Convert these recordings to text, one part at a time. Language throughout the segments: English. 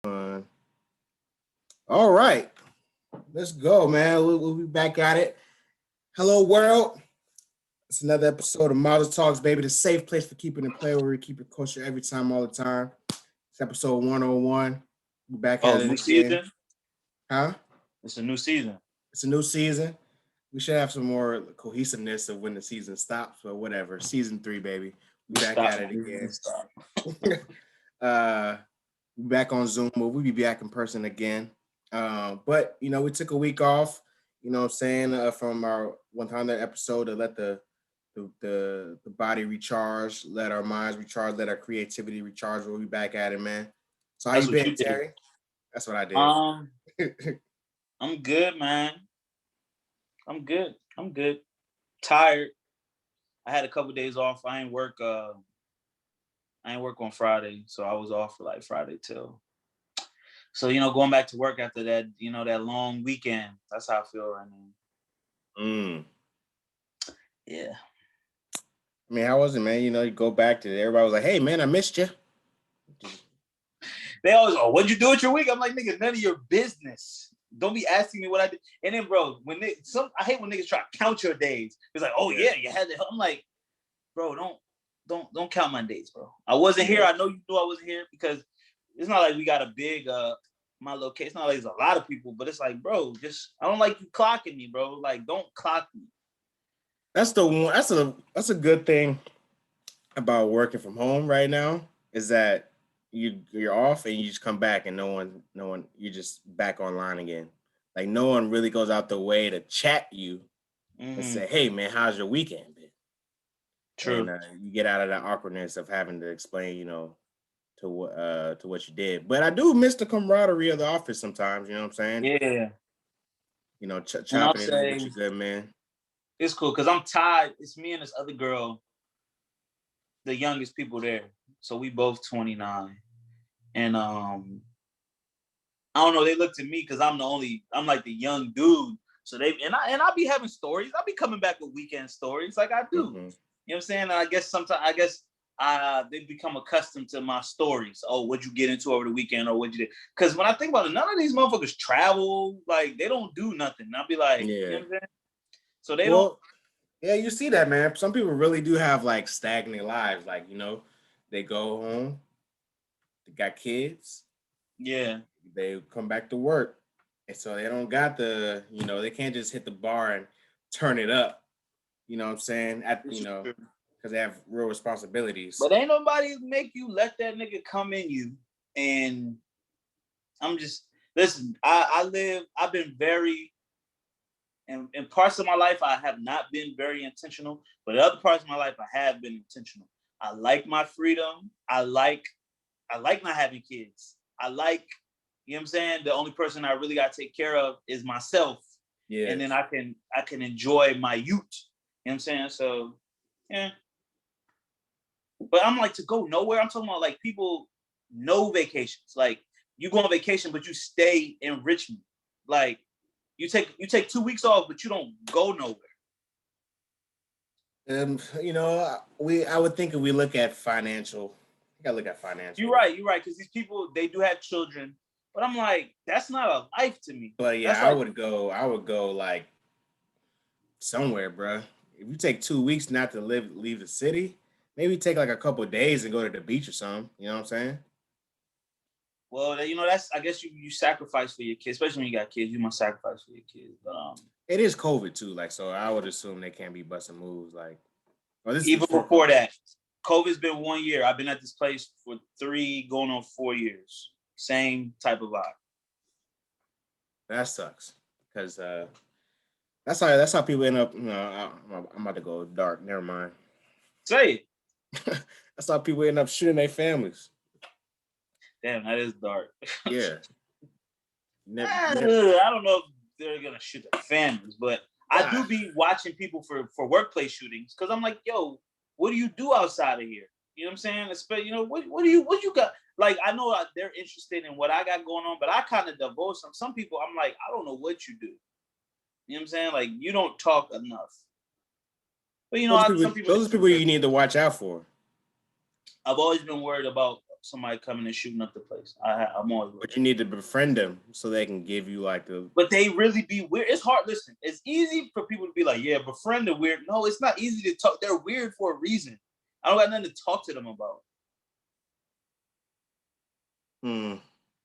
All right, let's go, man. We'll be back at it. Hello, world. It's another episode of Models Talks, baby, the safe place for keeping it play where we keep it kosher every time, all the time. It's episode 101. We're back Oh, at it new again. season? Huh? It's a new season. It's a new season. We should have some more cohesiveness of when the season stops, but whatever. Season 3, baby. We back Stop. at it again. Stop. uh, back on Zoom, but we'll be back in person again. But we took a week off. You know what I'm saying, from our 100 episode to let the body recharge, let our minds recharge, let our creativity recharge. We'll be back at it, man. So how That's you what been, you did. Terry? That's what I did. I'm good, man. I'm good. Tired. I had a couple days off. I ain't work on Friday, so I was off for like Friday till. So going back to work after that, that long weekend. That's how I feel right now. Yeah. I mean, how was it, man? You go back to it. Everybody was like, "Hey, man, I missed you." They always, what'd you do with your week? I'm like, nigga, none of your business. Don't be asking me what I did. And then, bro, I hate when niggas try to count your days. It's like, oh yeah, you had it. I'm like, bro, don't count my days, bro. I wasn't here. I know you knew I wasn't here because it's not like we got a big my location. It's not like there's a lot of people, but it's like, bro, I don't like you clocking me, bro. Like, don't clock me. That's the one. That's a good thing about working from home right now is that you're off and you just come back and no one you're just back online again. Like no one really goes out the way to chat you and say, "Hey, man, how's your weekend been?" True. And you get out of that awkwardness of having to explain, to what you did. But I do miss the camaraderie of the office sometimes. You know what I'm saying? Yeah. Chopping it up with you, good man. It's cool because I'm tired. It's me and this other girl, the youngest people there. So we both 29. And I don't know, they looked at me because I'm like the young dude. So I be having stories. I'll be coming back with weekend stories like I do. You know what I'm saying? And I guess sometimes they become accustomed to my stories. Oh, what'd you get into over the weekend or what'd you do? Because when I think about it, none of these motherfuckers travel. Like they don't do nothing. And I'll be like, you know what I'm saying? So they don't. Yeah, you see that, man. Some people really do have like stagnant lives. Like, they go home, they got kids. Yeah. They come back to work. And so they don't got they can't just hit the bar and turn it up. You know what I'm saying? Because they have real responsibilities. But ain't nobody make you let that nigga come in you. And I'm just, listen, I've been very, in parts of my life, I have not been very intentional, but in other parts of my life, I have been intentional. I like my freedom. I like not having kids. You know what I'm saying? The only person I really got to take care of is myself. Yeah. And then I can enjoy my youth. You know what I'm saying? So, yeah. But I'm like, to go nowhere, I'm talking about like people, no vacations. Like you go on vacation, but you stay in Richmond. Like you take 2 weeks off, but you don't go nowhere. I would think if we look at financial, you gotta look at financial. You're right, because these people, they do have children, but I'm like, that's not a life to me. But yeah, I would go like somewhere, bro. If you take 2 weeks not to leave the city, maybe take like a couple of days and go to the beach or something. You know what I'm saying? Well, that's, I guess you sacrifice for your kids, especially when you got kids. You must sacrifice for your kids. But it is COVID too, like, so I would assume they can't be busting moves like. Even before that, COVID's been 1 year. I've been at this place for 3, going on 4 years. Same type of vibe. That sucks because that's how people end up. I'm about to go dark. Never mind. Say it. That's how people end up shooting their families. Damn, that is dark. Yeah. I don't know if they're gonna shoot their families, but I do be watching people for workplace shootings because I'm like, yo, what do you do outside of here? You know what I'm saying? Especially, what you got? Like, I know they're interested in what I got going on, but I kind of divulge some people. I'm like, I don't know what you do. You know what I'm saying? Like, you don't talk enough. But those are people you need to watch out for. I've always been worried about somebody coming and shooting up the place. I'm always. But you need to befriend them so they can give you like the. But they really be weird. It's hard. Listen, it's easy for people to be like, yeah, befriend the weird. No, it's not easy to talk. They're weird for a reason. I don't got nothing to talk to them about.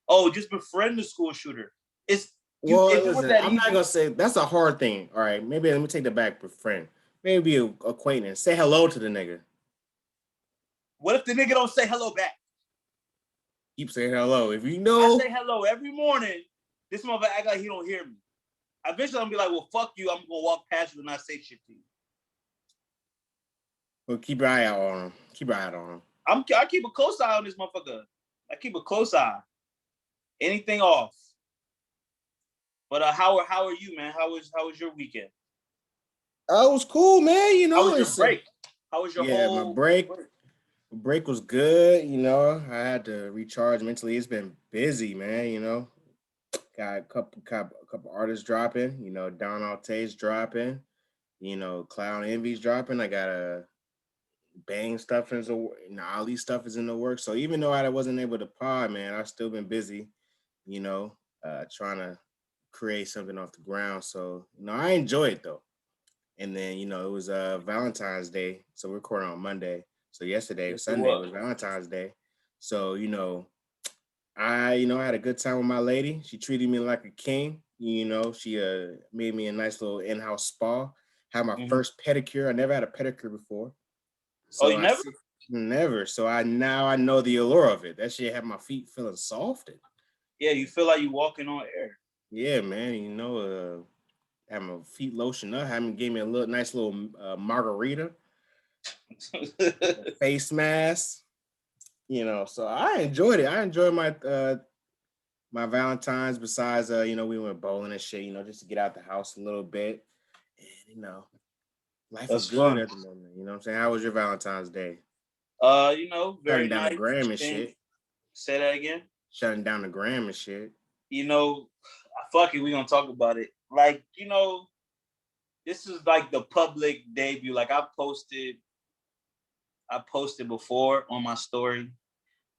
Oh, just befriend the school shooter. Listen, I'm not gonna say that's a hard thing. All right, maybe let me take that back. Befriend, maybe an acquaintance. Say hello to the nigga. What if the nigga don't say hello back? Keep saying hello. If you know, I say hello every morning. This motherfucker act like he don't hear me. Eventually, I'm gonna be like, well, fuck you. I'm gonna walk past you and not say shit to you. Well, keep your eye out on him. Keep your eye out on him. I keep a close eye on this motherfucker. I keep a close eye. Anything off. But how are you, man? How was your weekend? Oh, it was cool, man. You know, how was your break? How was your whole my break? The break was good. You know, I had to recharge mentally. It's been busy, man. You know, got a couple artists dropping. You know, Don Alte's dropping. You know, Cloud Envy's dropping. I got a Bang stuff is Ali stuff is in the works. So even though I wasn't able to pod, man, I've still been busy. You know, trying to create something off the ground. So you know, I enjoy it though. And then you know, it was Valentine's Day, so we're recording on Monday. So yesterday, Sunday, was Valentine's Day. So you know, I had a good time with my lady. She treated me like a king. You know, she made me a nice little in-house spa. Had my first pedicure. I never had a pedicure before. So you never? Never. So I know the allure of it. That shit had my feet feeling soft. Yeah, you feel like you walking on air. Yeah, man. You know, had my feet lotion up. Gave me a nice little margarita, face mask. You know, so I enjoyed it. I enjoyed my my Valentine's. Besides, you know, we went bowling and shit. You know, just to get out the house a little bit. And you know, life is good at the moment. You know what I'm saying? How was your Valentine's Day? You know, very shutting down nice. the gram and shit. Say that again. Shutting down the gram and shit. You know, fuck it, we gonna talk about it. Like, you know, this is like the public debut. Like I posted before on my story,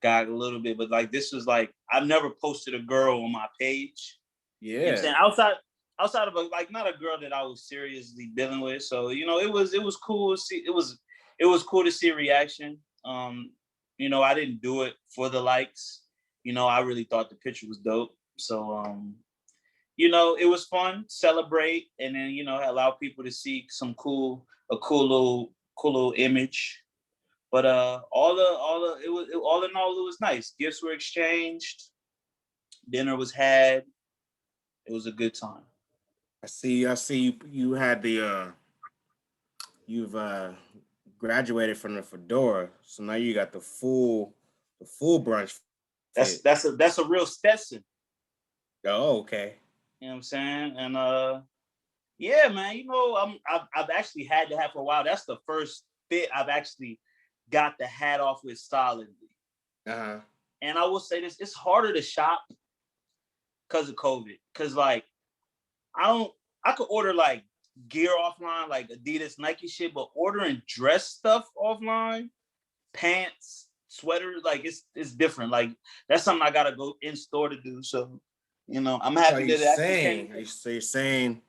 got a little bit, but like this was like I've never posted a girl on my page. Yeah, you know what I'm saying outside of like not a girl that I was seriously dealing with. So you know, it was cool to see. It was cool to see a reaction. You know, I didn't do it for the likes. You know, I really thought the picture was dope. So you know, it was fun, celebrate, and then you know, allow people to see a cool little image. But all in all, it was nice. Gifts were exchanged, dinner was had. It was a good time. I see. You had the you've graduated from the fedora, so now you got the full brunch. That's a real Stetson. Oh, okay. You know what I'm saying? And yeah, man. You know, I've actually had the hat for a while. That's the first fit I've actually got the hat off with solidly. And I will say this: it's harder to shop because of COVID. Because like, I could order like gear offline, like Adidas, Nike shit, but ordering dress stuff offline, pants, sweaters, like it's different. Like that's something I gotta go in store to do. So, you know, I'm happy that So you're saying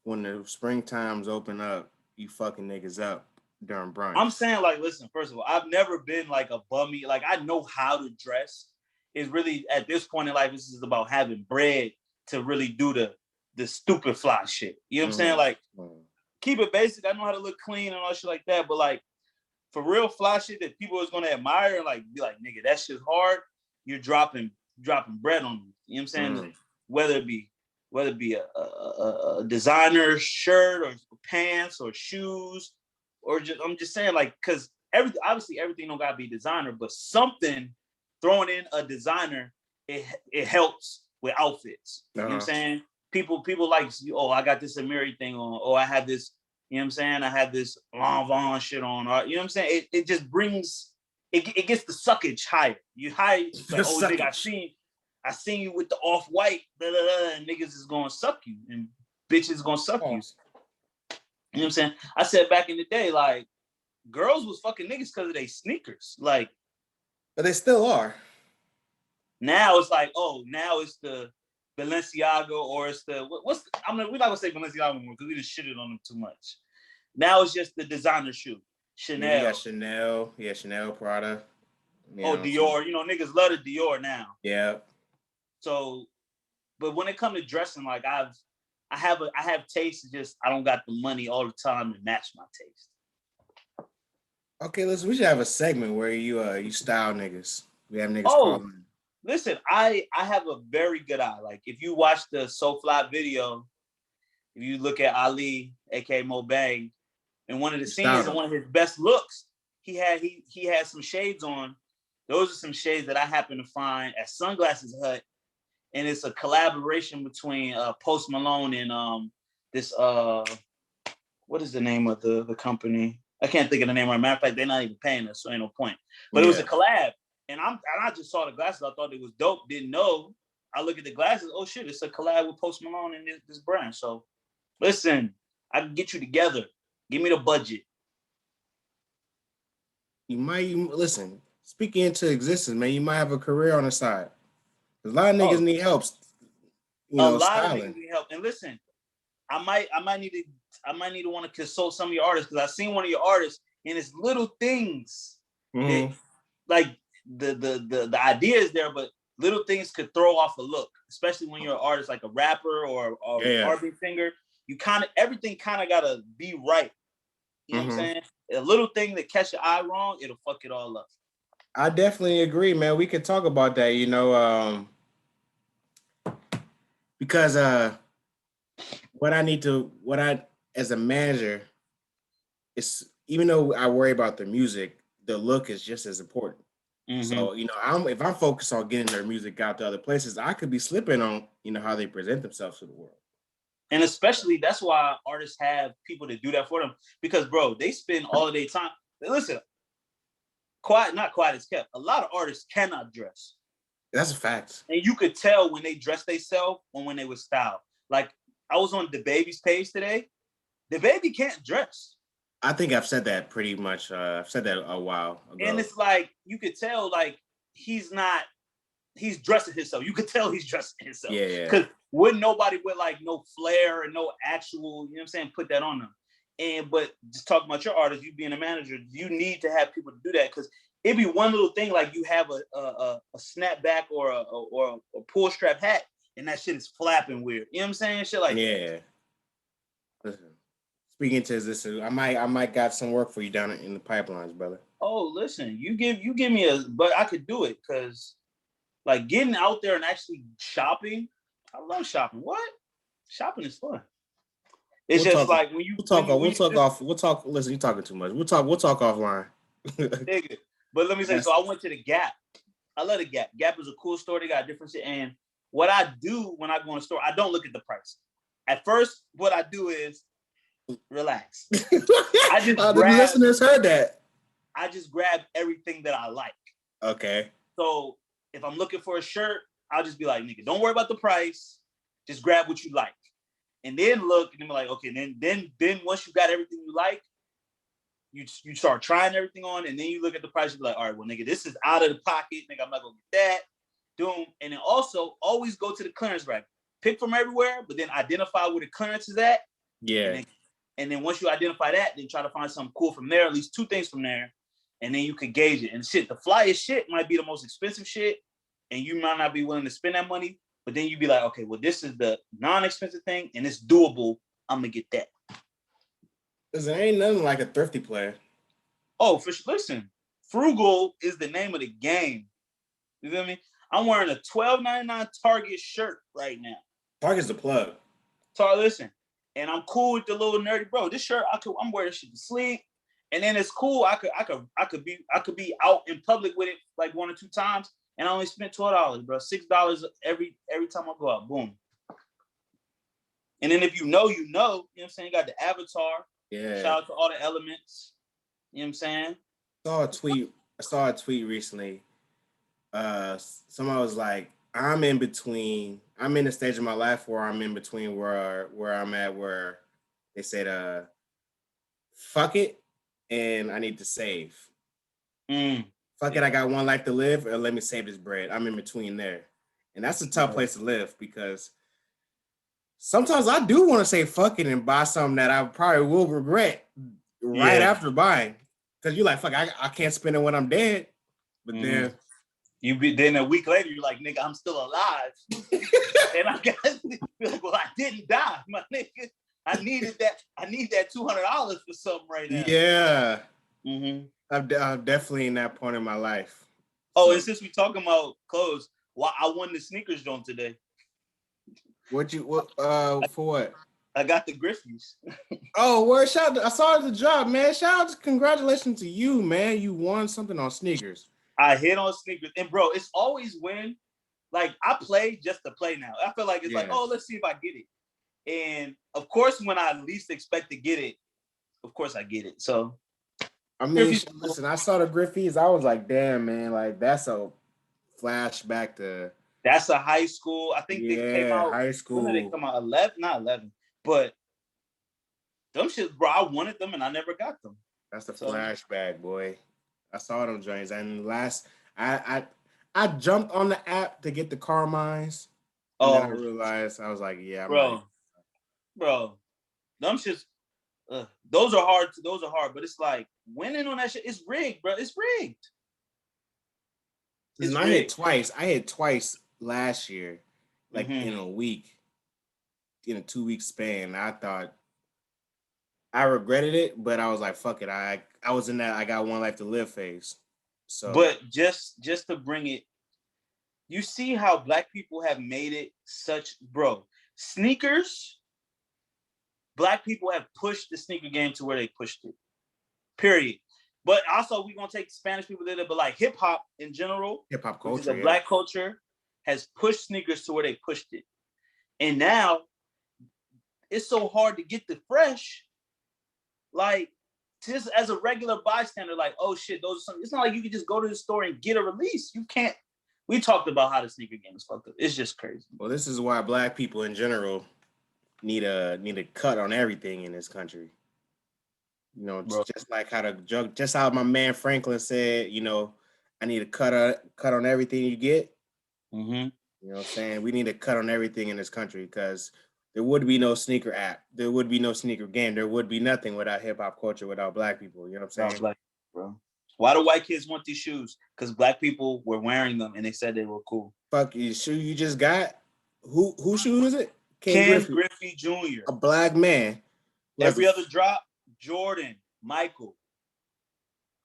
when the springtimes open up, you fucking niggas up during brunch. I'm saying, like, listen, first of all, I've never been like a bummy. Like, I know how to dress. It's really at this point in life, this is about having bread to really do the stupid fly shit. You know what I'm saying? Like, keep it basic. I know how to look clean and all shit like that. But like, for real fly shit that people is gonna admire and like be like, nigga, that shit's hard. You're dropping bread on me. You know what I'm saying? Like, whether it be a designer shirt or pants or shoes. Or I'm just saying, like, because obviously everything don't gotta be designer, but something throwing in a designer, it helps with outfits. You know what I'm saying? People like, oh, I got this Amiri thing on, oh, I have this, you know what I'm saying? I have this Lanvin shit on, or, you know what I'm saying? It just brings, it gets the suckage higher. You high, like, oh, nigga, I seen you with the off-white, and niggas is gonna suck you, and bitches gonna suck you. You know what I'm saying? I said back in the day, like, girls was fucking niggas because of their sneakers. Like, But they still are. Now it's like, oh, now it's the Balenciaga or it's the we're not gonna say Balenciaga anymore because we just shitted on them too much. Now it's just the designer shoe, Yeah, you got Chanel. Chanel. Yeah, Chanel, Prada. You Oh, know, some, Dior. You know, niggas love the Dior now. yeah. So, but when it comes to dressing, like I have taste. Just I don't got the money all the time to match my taste. Okay, listen, we should have a segment where you style niggas. We have niggas Oh, calling. listen, I have a very good eye. Like if you watch the So Fly video, if you look at Ali, aka Mo Bang, in one of the You scenes styled and them. one of his best looks, he had some shades on. Those are some shades that I happen to find at Sunglasses Hut, and it's a collaboration between Post Malone and this what is the name of the company? I can't think of the name right. Matter of fact, they're not even paying us, so ain't no point. But it was a Yeah. collab, and I just saw the glasses. I thought it was dope. Didn't know. I look at the glasses. Oh shit, it's a collab with Post Malone and this brand. So listen, I can get you together. Give me the budget. Listen, speaking into existence, man, you might have a career on the side. 'Cause a lot of niggas Oh, need help, a lot of niggas styling. need help. And listen, I might need to want to consult some of your artists because I seen one of your artists and it's little things that Mm-hmm. like the idea is there, but little things could throw off a look, especially when you're an artist like a rapper or Yeah. R&B singer. You kind of everything kind of gotta be right. You know what I'm Mm-hmm. saying? A little thing that catch your eye wrong, it'll fuck it all up. I definitely agree, man. We could talk about that, because what I as a manager, it's even though I worry about the music, the look is just as important. Mm-hmm. So, if I'm focused on getting their music out to other places, I could be slipping on, how they present themselves to the world. And especially that's why artists have people to do that for them because, bro, they spend all of their time. Listen, not quiet as kept. A lot of artists cannot dress, That's a fact. and you could tell when they dress themselves or when they were styled. Like I was on the baby's page today. The baby can't dress, I think I've said that pretty much. I've said that a while and ago. it's like you could tell like he's not. He's dressing himself. You could tell he's dressing himself Yeah, yeah. because wouldn't nobody with like no flair and no actual, you know what I'm saying, put that on them. And but just talking about your artist, you being a manager, you need to have people to do that because it'd be one little thing like you have a snapback or a pull strap hat and that shit is flapping weird. You know what I'm saying? Shit like that. Yeah. Listen, speaking to this, I might got some work for you down in the pipelines, brother. Oh, listen, you give me but I could do it because like getting out there and actually shopping. I love shopping. What? Shopping is fun. It's We'll just talk. like We'll when you talk just off. We'll talk. Listen, you're talking too much. We'll talk offline. nigga. But let me say, Yes. so I went to the Gap. I love the Gap. Gap is a cool store. They got different shit. And what I do when I go in the store, I don't look at the price. At first, what I do is relax. The listeners heard that. I just grab everything that I like. Okay. So if I'm looking for a shirt, I'll just be like, nigga, don't worry about the price. Just grab what you like. And then look and then be like, okay, then once you got everything you like, you start trying everything on, and then you look at the price, you be like, all right, well, nigga, this is out of the pocket, nigga, I'm not gonna get that. Doom. And then also always go to the clearance rack. Pick from everywhere, but then identify where the clearance is at. Yeah. And then once you identify that, then try to find something cool from there, at least two things from there, and then you can gauge it. And shit, the flyest shit might be the most expensive shit, and you might not be willing to spend that money, but then you be like, okay, well, this is the non-expensive thing, and it's doable. I'm gonna get that. Cause there ain't nothing like a thrifty player. Oh, listen, frugal is the name of the game. You feel me? I'm wearing a $12.99 Target shirt right now. Target's the plug. Listen, and I'm cool with the little nerdy bro. This shirt, I'm wearing this shit to sleep, and then it's cool. I could be out in public with it like one or two times, and I only spent $12, bro. $6 every time I go out. Boom. And then if you know, you know what I'm saying? You got the avatar. Yeah. Shout out to all the elements. You know what I'm saying? I saw a tweet recently. Somebody was like, I'm in the stage of my life where I'm in between where I'm at, where they said fuck it and I need to save. Mm. fuck it, I got one life to live, or let me save this bread. I'm in between there. And that's a tough place to live because sometimes I do want to say fuck it and buy something that I probably will regret right after buying. Because you're like, fuck, I can't spend it when I'm dead. But then then a week later, you're like, nigga, I'm still alive. And I got like, well, I didn't die, my nigga. I need that $200 for something right now. Yeah. I'm definitely in that point in my life. Oh, and since we talking about clothes, I won the sneakers joint today. For what? I got the Griffies. Oh, word! I saw the job, man. Congratulations to you, man. You won something on sneakers. I hit on sneakers, and bro, it's always when, like, I play just to play now. I feel like it's like, oh, let's see if I get it. And of course, when I least expect to get it, of course I get it. So, I mean, listen, I saw the Griffies. I was like, damn, man, like that's a flashback to. That's a high school. I think they came out. High school. When did they come out? 11, not 11, but them shit, bro. I wanted them and I never got them. That's the flashback, boy. I saw them joints, and I jumped on the app to get the Carmines. And then I realized I was like, yeah, bro, them shits. Those are hard. Those are hard, but it's like winning on that shit. It's rigged, bro. It's rigged. I hit twice. I hit twice last year, like in a week, in a 2-week span. I thought I regretted it, but I was like, fuck it. I was in that I got one life to live phase. So, but just to bring it, you see how Black people have made it such, bro. Sneakers. Black people have pushed the sneaker game to where they pushed it. Period. But also, we're gonna take Spanish people there, but like hip hop in general, hip hop culture, the Black culture has pushed sneakers to where they pushed it, and now it's so hard to get the fresh. Like, just as a regular bystander, like, oh shit, those are some. It's not like you can just go to the store and get a release. You can't. We talked about how the sneaker game is fucked up. It's just crazy. Well, this is why Black people in general need a cut on everything in this country. You know, just like how my man Franklin said, you know, I need a cut on everything you get. You know what I'm saying? We need a cut on everything in this country because there would be no sneaker app. There would be no sneaker game. There would be nothing without hip hop culture, without Black people. You know what I'm saying? Black, bro. Why do white kids want these shoes? Because Black people were wearing them and they said they were cool. Fuck you, shoe you just got? Who shoe is it? Ken Griffey Jr. A Black man. Every other drop, Jordan, Michael.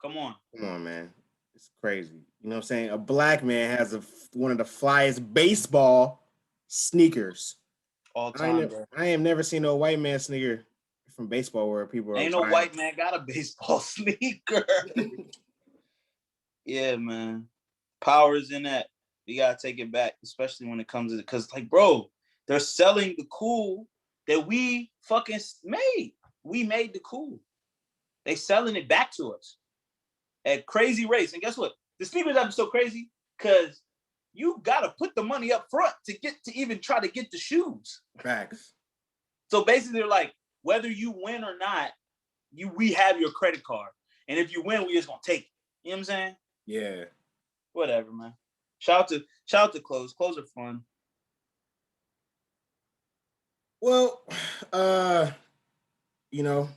Come on, man. It's crazy. You know what I'm saying? A Black man has one of the flyest baseball sneakers. All time, I ain't never seen no white man sneaker from baseball where people ain't no white man got a baseball sneaker. Yeah, man. Power is in that. We gotta take it back, especially when it comes to, because like, bro, they're selling the cool that we fucking made. We made the cool. They selling it back to us at crazy rates. And guess what? The sneakers are so crazy because you gotta put the money up front to even try to get the shoes. Facts. So basically, they're like, whether you win or not, we have your credit card, and if you win, we just gonna take it. You know what I'm saying? Yeah. Whatever, man. Shout out to clothes. Clothes are fun. Well, you know,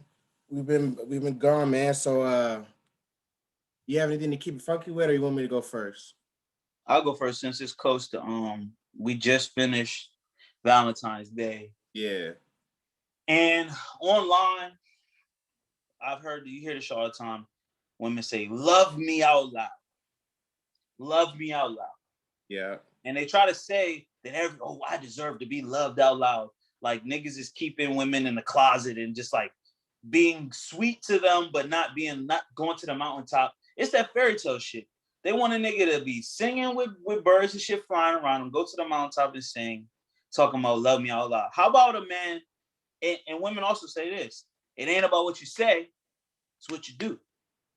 we've been gone, man. So, you have anything to keep it funky with, or you want me to go first? I'll go first since it's close to we just finished Valentine's Day. Yeah. And online, you hear this all the time. Women say, "Love me out loud." Love me out loud. Yeah. And they try to say that I deserve to be loved out loud. Like niggas is keeping women in the closet and just like being sweet to them, but not going to the mountaintop. It's that fairy tale shit. They want a nigga to be singing with birds and shit flying around them, go to the mountaintop and sing, talking about love me out loud. How about a man, and women also say this, it ain't about what you say, it's what you do.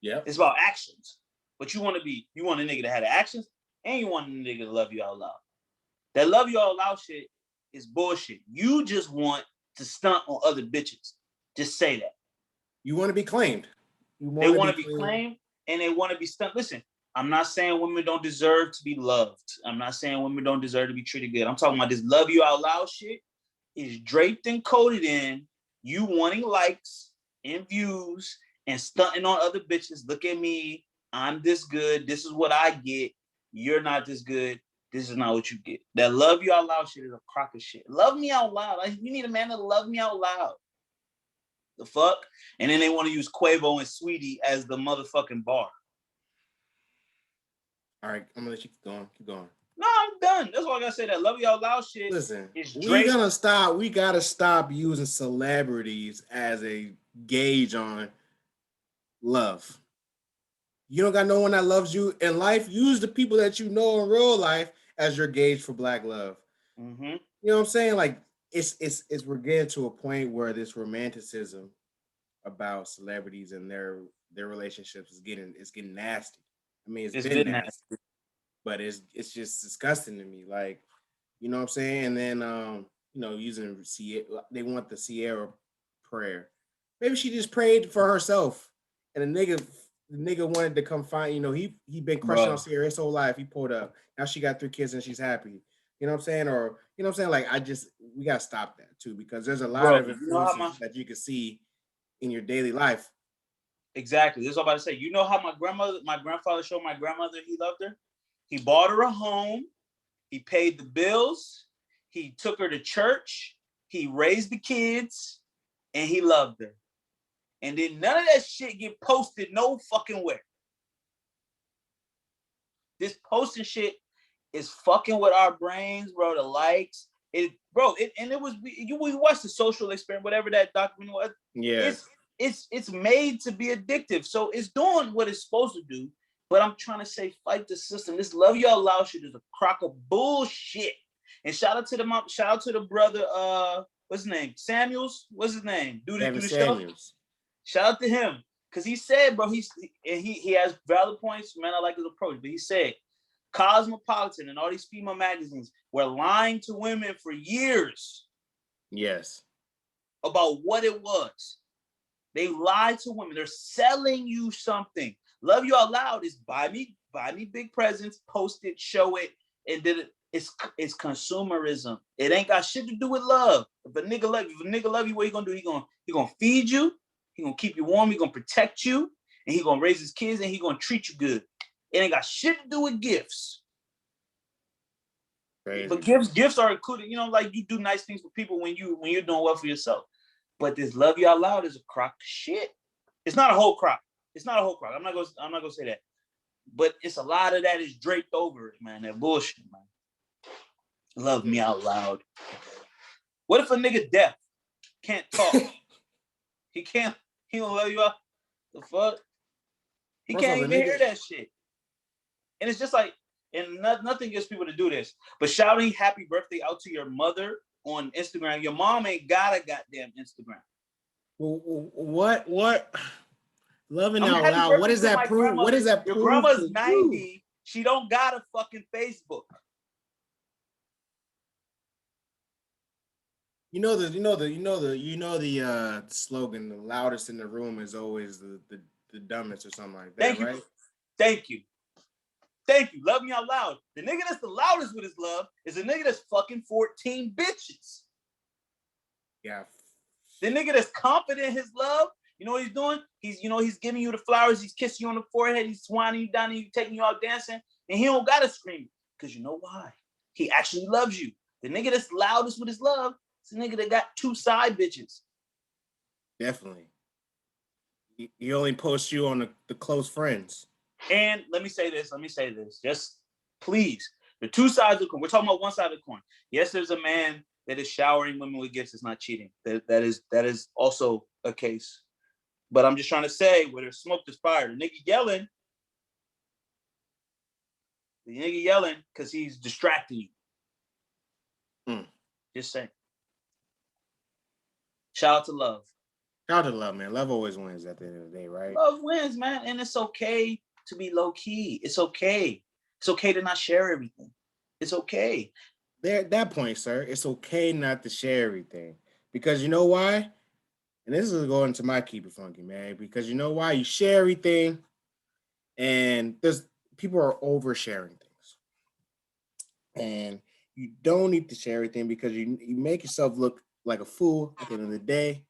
Yeah. It's about actions. But you want a nigga to have the actions, and you want a nigga to love you out loud. That love you out loud shit is bullshit. You just want to stunt on other bitches. Just say that. You want to be claimed. They want to be claimed, and they want to be stunt. Listen, I'm not saying women don't deserve to be loved. I'm not saying women don't deserve to be treated good. I'm talking about this love you out loud shit is draped and coated in you wanting likes and views and stunting on other bitches. Look at me. I'm this good. This is what I get. You're not this good. This is not what you get. That love you out loud shit is a crock of shit. Love me out loud. Like, you need a man to love me out loud. The fuck? And then they want to use Quavo and Sweetie as the motherfucking bar. All right, I'm gonna let you keep going. Keep going. No, I'm done. That's why I gotta say that love you out loud shit. Listen, is we gotta stop using celebrities as a gauge on love. You don't got no one that loves you in life. Use the people that you know in real life as your gauge for black love. Mm-hmm. You know what I'm saying? Like it's we're getting to a point where this romanticism about celebrities and their relationships is getting nasty. I mean, it's been nasty, but it's just disgusting to me. Like, you know what I'm saying? And then you know, using they want the Sierra prayer. Maybe she just prayed for herself, and the nigga wanted to come find. You know, he been crushing on Sierra his whole life. He pulled up. Now she got 3 kids and she's happy. You know what I'm saying? Or you know what I'm saying? Like, we gotta stop that too, because there's a lot of influences that you can see in your daily life. Exactly. This is what I'm about to say. You know how my grandfather showed my grandmother he loved her? He bought her a home. He paid the bills. He took her to church. He raised the kids. And he loved her. And then none of that shit get posted no fucking where. This posting shit is fucking with our brains, bro. The likes. We watched the Social Experiment, whatever that documentary was. Yeah. It's made to be addictive. So it's doing what it's supposed to do. But I'm trying to say, fight the system. This love you out loud shit is a crock of bullshit. And shout out to the brother, what's his name? Samuels? What's his name? Do the show. Shout out to him. Because he said, bro, he has valid points. Man, I like his approach. But he said, Cosmopolitan and all these female magazines were lying to women for years. Yes. About what it was. They lied to women. They're selling you something. Love you out loud is buy me big presents, post it, show it, and then it's consumerism. It ain't got shit to do with love. If a nigga love you, what he gonna do? He gonna feed you, he gonna keep you warm, he gonna protect you, and he gonna raise his kids, and he gonna treat you good. It ain't got shit to do with gifts. Crazy. But gifts are included, you know, like you do nice things for people when you're doing well for yourself. But this love you out loud is a crock of shit. It's not a whole crock. I'm not gonna say that. But it's a lot of that is draped over it, man. That bullshit, man. Love me out loud. What if a nigga deaf can't talk? He don't love you out. The fuck? He can't even hear that shit. And it's just like, and nothing gets people to do this. But shouting happy birthday out to your mother on Instagram. Your mom ain't got a goddamn Instagram. What? Loving out loud. What does that prove? What does that prove? Your grandma's 90. She don't got a fucking Facebook. You know the slogan, the loudest in the room is always the dumbest or something like that, right? Thank you. Love me out loud. The nigga that's the loudest with his love is a nigga that's fucking 14 bitches. Yeah. The nigga that's confident in his love, you know what he's doing? He's giving you the flowers, he's kissing you on the forehead, he's swining you down, and he's taking you out dancing, and he don't gotta scream. Because you know why? He actually loves you. The nigga that's loudest with his love is a nigga that got 2 side bitches. Definitely. He only posts you on the close friends. And let me say this. Just please, the 2 sides of the coin. We're talking about one side of the coin. Yes, there's a man that is showering women with gifts. It's not cheating. That is also a case. But I'm just trying to say, where there's smoke, there's fire. The nigga yelling because he's distracting you. Just saying. Shout out to love. Shout out to love, man. Love always wins at the end of the day, right? Love wins, man. And it's okay to be low key. It's okay. It's okay to not share everything. It's okay. There, at that point, sir, it's okay not to share everything. Because you know why? And this is going to my Keep It Funky, man. Because you know why? You share everything, and there's people are oversharing things, and you don't need to share everything because you make yourself look like a fool at the end of the day.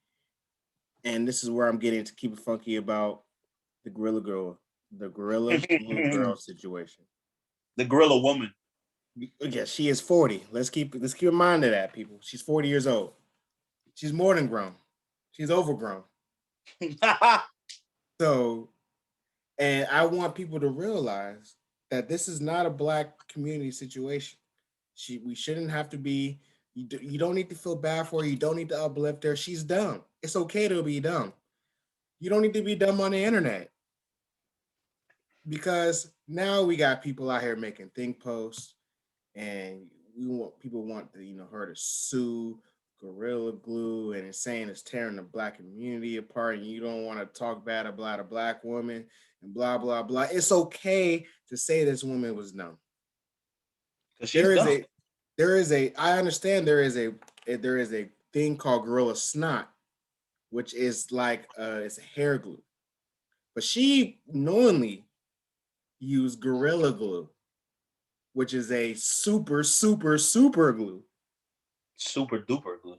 And this is where I'm getting to keep it funky about the Gorilla Glue girl situation. The gorilla woman. Yeah, she is 40. Let's keep in mind of that, people. She's 40 years old. She's more than grown. She's overgrown. So, and I want people to realize that this is not a black community situation. We shouldn't have to be. You don't need to feel bad for her. You don't need to uplift her. She's dumb. It's okay to be dumb. You don't need to be dumb on the internet because now we got people out here making think posts, and people want her to sue Gorilla Glue, and it's saying it's tearing the black community apart, and you don't want to talk bad about a black woman and blah blah blah. It's okay to say this woman was dumb. I understand there is a thing called Gorilla Snot, which is like it's a hair glue, but she knowingly used Gorilla Glue, which is a super glue. Super duper glue.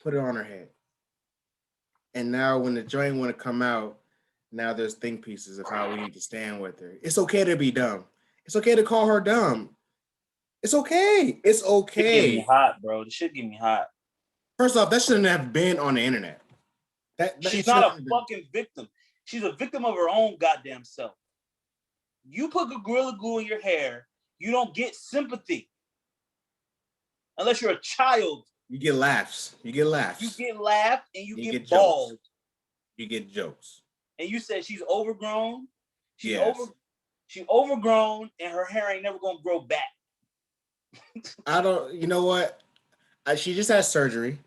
Put it on her head. And now when the joint want to come out, now there's think pieces of how we need to stand with her. It's okay to be dumb. It's okay to call her dumb. It's okay. It's okay. It get me hot, bro. This shit get me hot. First off, that shouldn't have been on the internet. She's not a fucking victim. She's a victim of her own goddamn self. You put Gorilla Glue in your hair, you don't get sympathy. Unless you're a child. You get laughs. You get laughed and you get bald. You get jokes. And you said she's overgrown. She's overgrown and her hair ain't never gonna grow back. You know what? She just had surgery.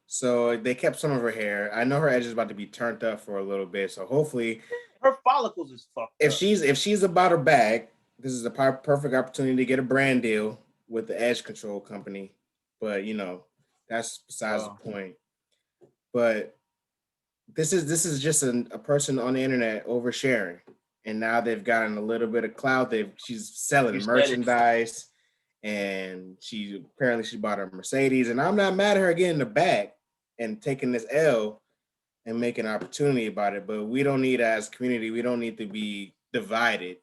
So they kept some of her hair. I know her edge is about to be turned up for a little bit. So hopefully her follicles is fucked up. If she's about her bag, this is a perfect opportunity to get a brand deal with the edge control company. But that's besides the point. But this is just a person on the internet oversharing. And now they've gotten a little bit of clout. She's selling merchandise. And she bought a Mercedes. And I'm not mad at her getting the bag and taking this L and making an opportunity about it. But we don't need, as a community, we don't need to be divided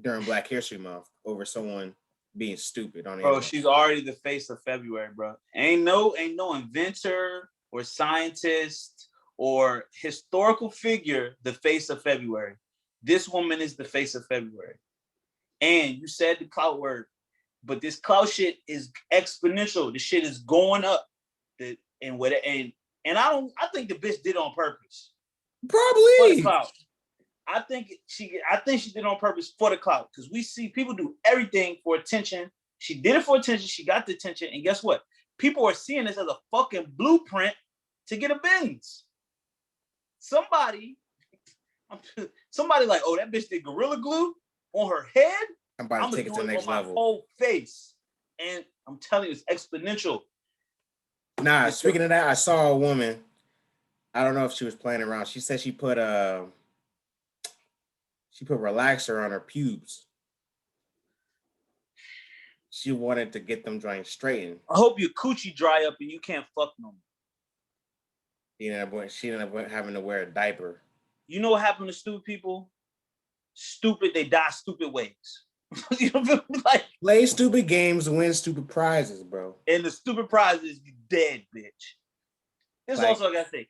during Black History Month over someone being stupid on the internet. She's already the face of February, bro. Ain't no inventor or scientist or historical figure the face of February. This woman is the face of February. And you said the clout word, but this clout shit is exponential. The shit is going up. I think the bitch did it on purpose. Probably. For the clout. I think she did it on purpose for the clout, because we see people do everything for attention. She did it for attention. She got the attention, and guess what? People are seeing this as a fucking blueprint to get a Benz. Somebody like, oh, that bitch did Gorilla Glue on her head. I'm about to take it to the next level. My whole face, and I'm telling you, it's exponential. Nah, speaking of that, I saw a woman. I don't know if she was playing around. She said she put relaxer on her pubes. She wanted to get them joints straightened. I hope your coochie dry up and you can't fuck no more. She ended up having to wear a diaper. You know what happened to stupid people? They die stupid ways. You know what I mean? Like, play stupid games, win stupid prizes, bro. And the stupid prize is dead, bitch. This is also I gotta say.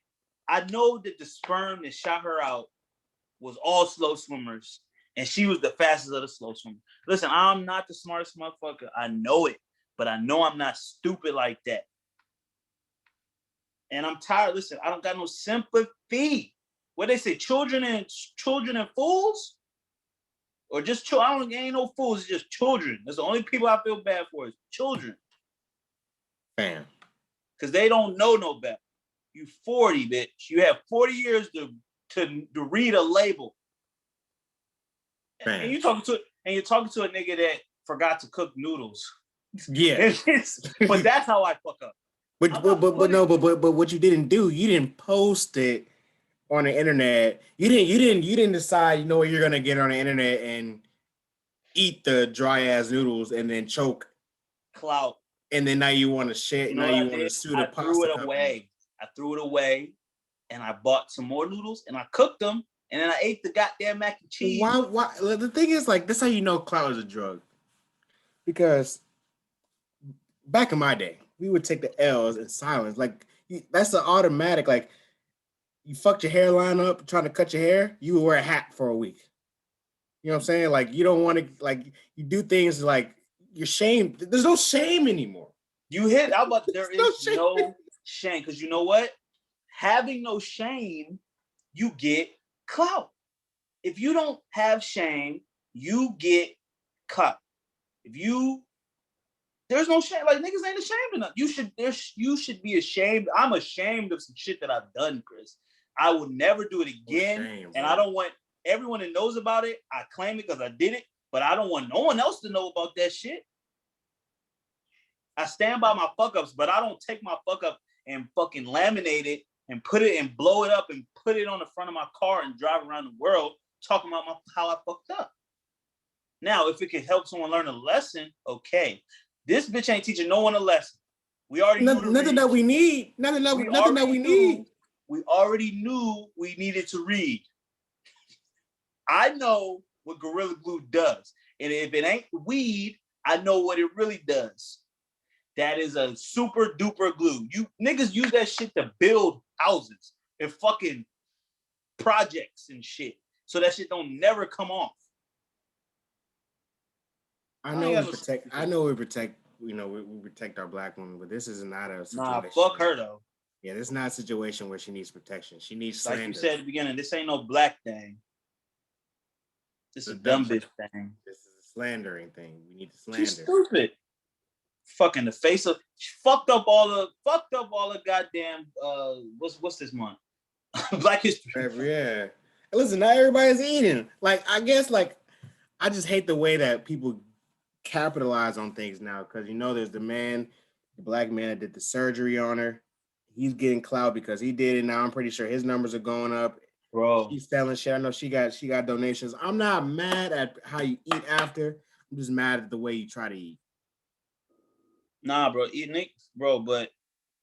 I know that the sperm that shot her out was all slow swimmers, and she was the fastest of the slow swimmers. Listen, I'm not the smartest motherfucker. I know it, but I know I'm not stupid like that. And I'm tired. Listen, I don't got no sympathy. What they say, children and fools? Or just children? Ain't no fools, it's just children. That's the only people I feel bad for is children. Bam. Because they don't know no better. You 40, bitch. You have 40 years to read a label. And you're talking to a nigga that forgot to cook noodles. Yeah. But that's how I fuck up. But what you didn't do, you didn't post it on the internet. You didn't decide, what you're gonna get on the internet and eat the dry ass noodles and then choke, Clout. and then now you want to share. You know Now what you I want to did? sue the I threw pasta it company. away. And I bought some more noodles and I cooked them and then I ate the goddamn mac and cheese. Why? The thing is, like, this how you know clout is a drug. Because back in my day, we would take the L's in silence. Like, that's an automatic. Like, you fucked your hairline up trying to cut your hair, you would wear a hat for a week. You know what I'm saying? Like, you don't want to, like, you do things like you're shamed. There's no shame anymore. You hit. How about there There's is no shame? Because you know what? Having no shame, you get clout. If you don't have shame, you get cut. There's no shame. Like, niggas ain't ashamed enough. You should be ashamed. I'm ashamed of some shit that I've done, Chris. I will never do it again. Shame, and I don't want everyone that knows about it. I claim it because I did it, but I don't want no one else to know about that shit. I stand by my fuck ups, but I don't take my fuck up and fucking laminate it and put it and blow it up and put it on the front of my car and drive around the world talking about how I fucked up. Now, if it can help someone learn a lesson, okay. This bitch ain't teaching no one a lesson. We already knew nothing that we need. Nothing that we need. We already knew we needed to read. I know what Gorilla Glue does. And if it ain't weed, I know what it really does. That is a super duper glue. You niggas use that shit to build houses and fucking projects and shit. So that shit don't never come off. I know we protect. You know, we protect our black women, but this is not a situation. Nah, fuck her though. Yeah, this is not a situation where she needs protection. She needs slander. Like you said at the beginning, this ain't no black thing. This is a dumb bitch thing. This is a slandering thing. We need to slander. She's stupid. Fucking the face of she fucked up all the goddamn what's this month? Black History. Yeah. Listen, not everybody's eating. Like, I guess, like, I just hate the way that people capitalize on things now, because you know there's the black man that did the surgery on her. He's getting clout because he did it. Now I'm pretty sure his numbers are going up. Bro, she's selling shit. I know she got donations. I'm not mad at how you eat after. I'm just mad at the way you try to eat. Nah, bro, but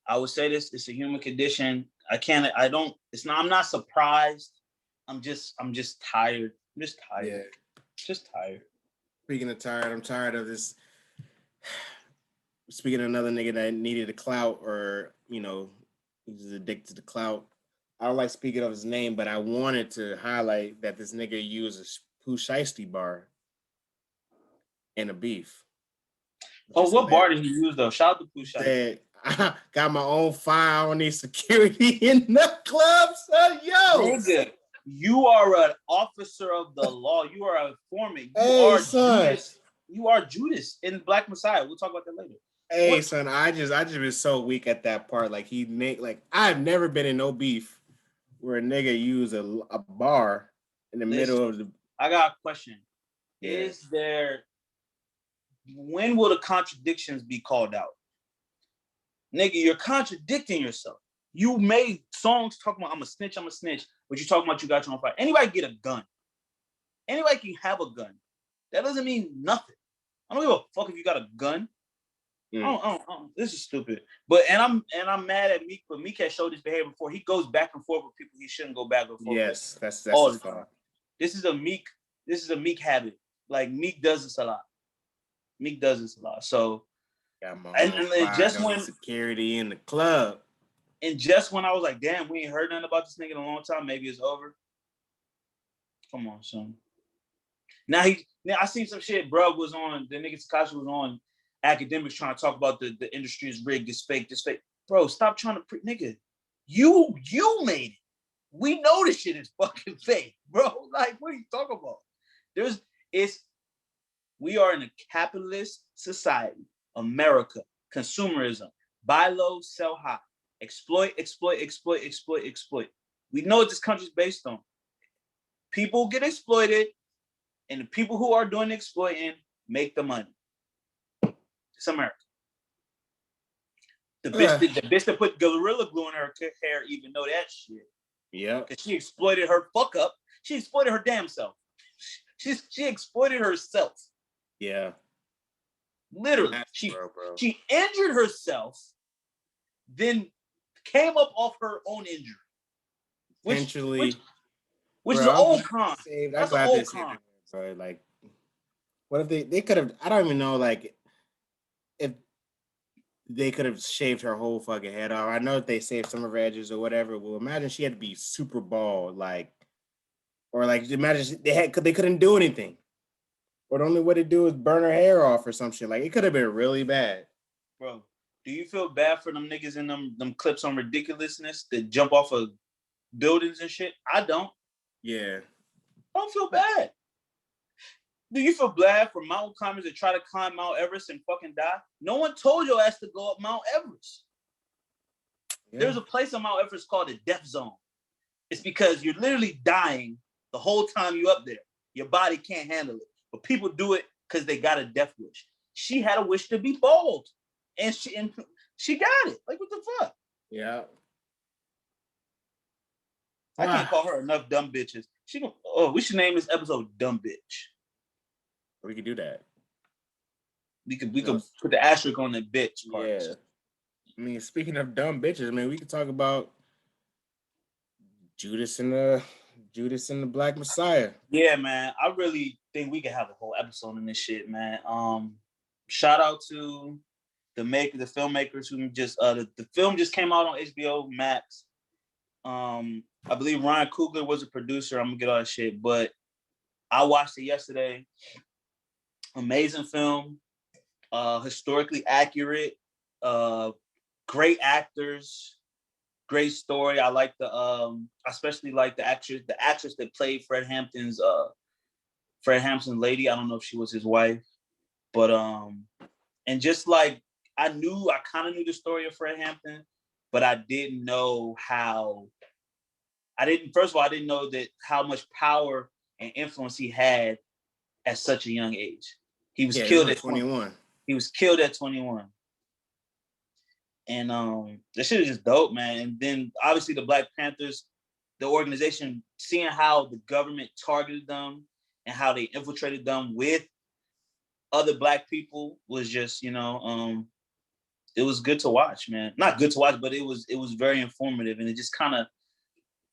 I would say this: it's a human condition. I'm not surprised. I'm just tired. I'm just tired. Yeah. Just tired. Speaking of tired, I'm tired of this. Speaking of another nigga that needed a clout, or, you know, he's addicted to clout. I don't like speaking of his name, but I wanted to highlight that this nigga used a Pooh Shiesty bar in a beef. Oh, what bar did he use though? Shout out to Pooh Shiesty. I got my own file on these security in the club, son. Yo, nigga, you are an officer of the law. You are a informant. You are Judas in Black Messiah. We'll talk about that later. Hey, son, I just been so weak at that part. Like, I've never been in no beef where a nigga use a bar in the middle of the. I got a question. Yeah. When will the contradictions be called out? Nigga, you're contradicting yourself. You made songs talking about I'm a snitch, but you talking about you got your own fire. Anybody get a gun. Anybody can have a gun. That doesn't mean nothing. I don't give a fuck if you got a gun. This is stupid. But I'm mad at Meek, but Meek has showed this behavior before. He goes back and forth with people he shouldn't go back and forth. Yes, that's all his fault. This is a Meek habit. Like, Meek does this a lot. So and just when security in the club. And just when I was like, damn, we ain't heard nothing about this nigga in a long time, maybe it's over. Come on, son. Now I seen some shit, bro, the nigga Tekashi was on Academics trying to talk about the industry is rigged, this fake. Bro, stop trying to nigga. You made it. We know this shit is fucking fake, bro. Like, what are you talking about? We are in a capitalist society, America, consumerism, buy low, sell high, exploit. We know what this country's based on. People get exploited, and the people who are doing the exploiting make the money. It's America. The bitch that put Gorilla Glue in her hair even know that shit. Yeah. Because she exploited her fuck up. She exploited her damn self. She exploited herself. Yeah. Literally, she injured herself, then came up off her own injury. Which is an old con. That's an old con. Bro. Like, what if they could have? I don't even know. Like, if they could have shaved her whole fucking head off. I know that they saved some of her edges or whatever. Well, imagine she had to be super bald, like, or like imagine they couldn't do anything, or the only way to do is burn her hair off or some shit. Like, it could have been really bad. Bro, do you feel bad for them niggas in them clips on ridiculousness that jump off of buildings and shit? I don't. Yeah. I don't feel bad. Do you feel bad for mountain climbers that try to climb Mount Everest and fucking die? No one told your ass to go up Mount Everest. Yeah. There's a place on Mount Everest called the death zone. It's because you're literally dying the whole time you're up there. Your body can't handle it. But people do it because they got a death wish. She had a wish to be bald. And she got it. Like, what the fuck? Yeah. I can't call her enough dumb bitches. We should name this episode Dumb Bitch. We could do that. We could put the asterisk on the bitch part. Yeah. I mean, speaking of dumb bitches, I mean, we could talk about Judas and the Black Messiah. Yeah, man. I really think we could have a whole episode on this shit, man. Shout out to the filmmakers who just the film just came out on HBO Max. I believe Ryan Coogler was a producer. I'm gonna get all that shit, but I watched it yesterday. Amazing film, historically accurate, great actors, great story. I like I especially like the actress that played Fred Hampton's lady. I don't know if she was his wife, but and just like I kind of knew the story of Fred Hampton, but I didn't know I didn't know that how much power and influence he had at such a young age. He was killed at 21. He was killed at 21. And that shit is just dope, man. And then obviously the Black Panthers, the organization, seeing how the government targeted them and how they infiltrated them with other Black people was just, it was good to watch, man. Not good to watch, but it was very informative, and it just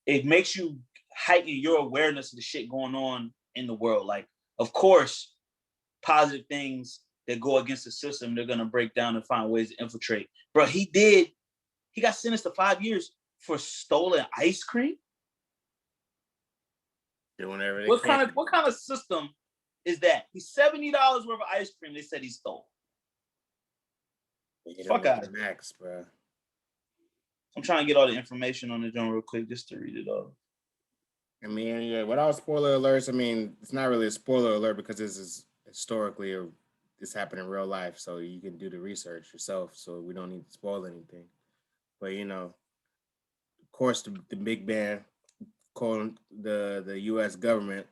it makes you heighten your awareness of the shit going on in the world. Like, of course, positive things that go against the system, they're gonna break down and find ways to infiltrate. Bro, he got sentenced to 5 years for stolen ice cream. Doing everything. What kind of system is that? He's $70 worth of ice cream. They said he stole. Fuck out of Max, bro. I'm trying to get all the information on the joint real quick just to read it all. I mean, yeah, without spoiler alerts, I mean, it's not really a spoiler alert because this is historically this happened in real life, so you can do the research yourself, so we don't need to spoil anything. But, of course, the big man calling the U.S. government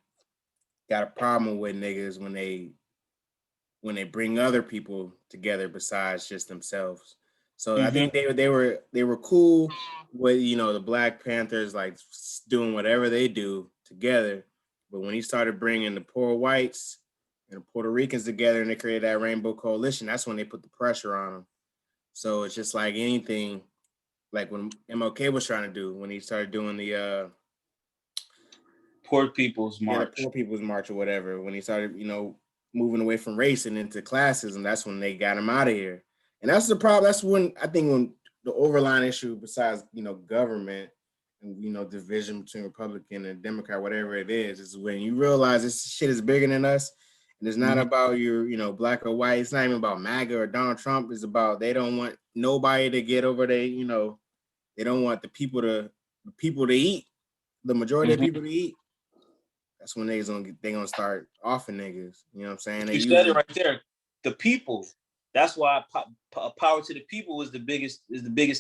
got a problem with niggas when they bring other people together besides just themselves. So I think they were cool with the Black Panthers like doing whatever they do together, but when he started bringing the poor whites and the Puerto Ricans together and they created that Rainbow Coalition, that's when they put the pressure on them. So it's just like anything, like when MLK was trying to do when he started doing the Poor People's March, the Poor People's March or whatever. When he started, moving away from race and into classes, and that's when they got him out of here. And that's the problem. That's when the overlying issue, besides government and division between Republican and Democrat, whatever it is when you realize this shit is bigger than us, and it's not about your black or white. It's not even about MAGA or Donald Trump. It's about they don't want nobody to get over they don't want the people to eat, the majority of people to eat. That's when they're gonna start offing niggas. You know what I'm saying? You said it right there. The people. That's why power to the people is the biggest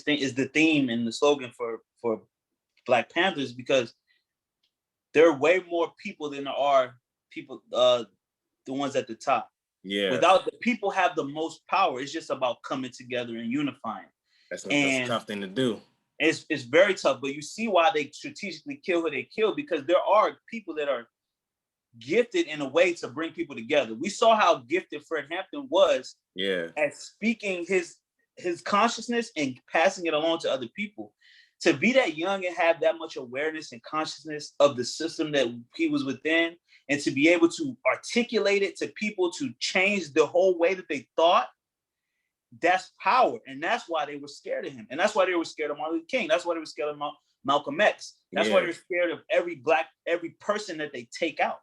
thing, is the theme and the slogan for Black Panthers, because there are way more people than there are people, the ones at the top. Yeah. Without the people have the most power. It's just about coming together and unifying. That's a tough thing to do. It's very tough, but you see why they strategically kill who they kill, because there are people that are gifted in a way to bring people together. We saw how gifted Fred Hampton was at speaking his consciousness and passing it along to other people. To be that young and have that much awareness and consciousness of the system that he was within, and to be able to articulate it to people to change the whole way that they thought, that's power. And that's why they were scared of him. And that's why they were scared of Martin Luther King. That's why they were scared of Malcolm X. That's why they're scared of every person that they take out.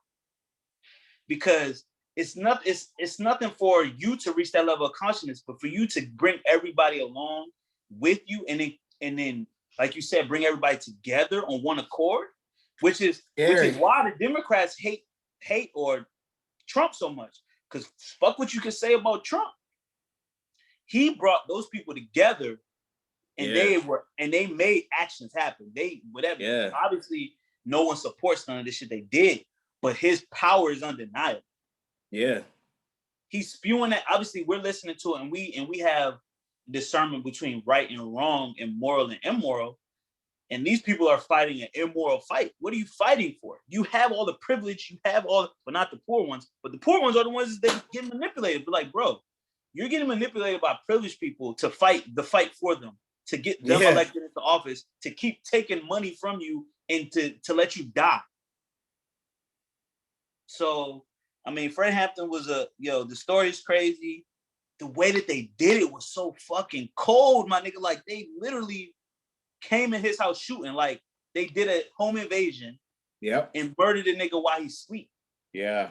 Because it's nothing for you to reach that level of consciousness, but for you to bring everybody along with you, and then like you said, bring everybody together on one accord, which is why the Democrats hate or Trump so much. Because fuck what you can say about Trump. He brought those people together, and they made actions happen. Obviously, no one supports none of this shit they did, but his power is undeniable. Yeah. He's spewing that. Obviously, we're listening to it, and we have discernment between right and wrong and moral and immoral. And these people are fighting an immoral fight. What are you fighting for? You have all the privilege, you have all, but not the poor ones. But the poor ones are the ones that get manipulated. But like, bro, you're getting manipulated by privileged people to fight the fight for them, to get them elected into office, to keep taking money from you and to let you die. So, I mean, Fred Hampton was the story is crazy. The way that they did it was so fucking cold, my nigga. Like, they literally came in his house shooting. Like, they did a home invasion. Yep. And murdered a nigga while he's asleep. Yeah.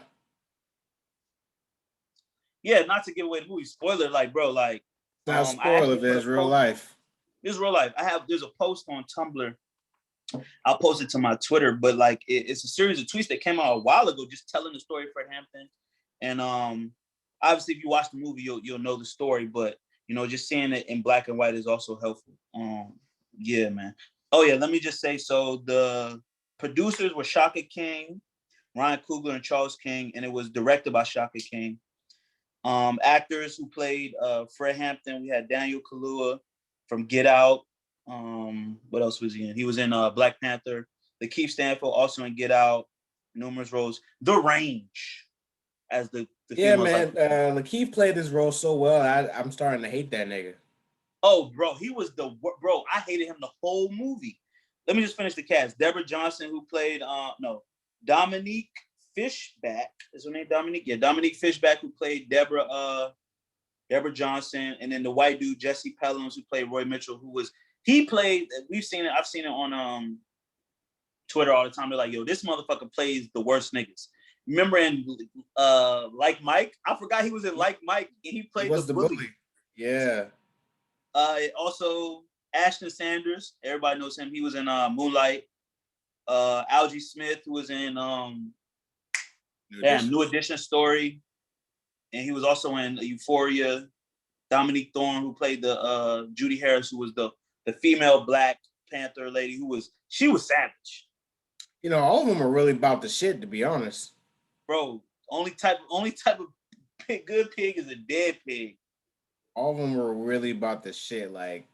Yeah, not to give away the movie. Spoiler, like, bro, like. Not spoiler, it's real life. It's real life. There's a post on Tumblr. I'll post it to my Twitter, but like it's a series of tweets that came out a while ago just telling the story of Fred Hampton. And obviously if you watch the movie, you'll know the story, but you know, just seeing it in black and white is also helpful. Yeah, man. Oh yeah, let me just say, so the producers were Shaka King, Ryan Coogler, and Charles King, and it was directed by Shaka King. Actors who played Fred Hampton, we had Daniel Kaluuya from Get Out. What else was he in? He was in Black Panther. Lakeith Stanfield also in Get Out, numerous roles. The Range as the man. Lakeith played this role so well. I'm starting to hate that nigga. Oh, bro, he was bro. I hated him the whole movie. Let me just finish the cast. Deborah Johnson, who played Dominique Fishback. Is her name Dominique? Yeah, Dominique Fishback, who played Deborah Johnson, and then the white dude Jesse Pellams, who played Roy Mitchell, we've seen it. I've seen it on Twitter all the time. They're like, yo, this motherfucker plays the worst niggas. Remember in Like Mike? I forgot he was in Like Mike, and he played the bully. Yeah. Also Ashton Sanders, everybody knows him. He was in Moonlight. Algie Smith, who was in New Edition Story, and he was also in Euphoria. Dominique Thorne, who played the Judy Harris, who was the female Black Panther lady, she was savage. You know, all of them are really about the shit, to be honest. Bro, only type of good pig is a dead pig. All of them were really about the shit. Like,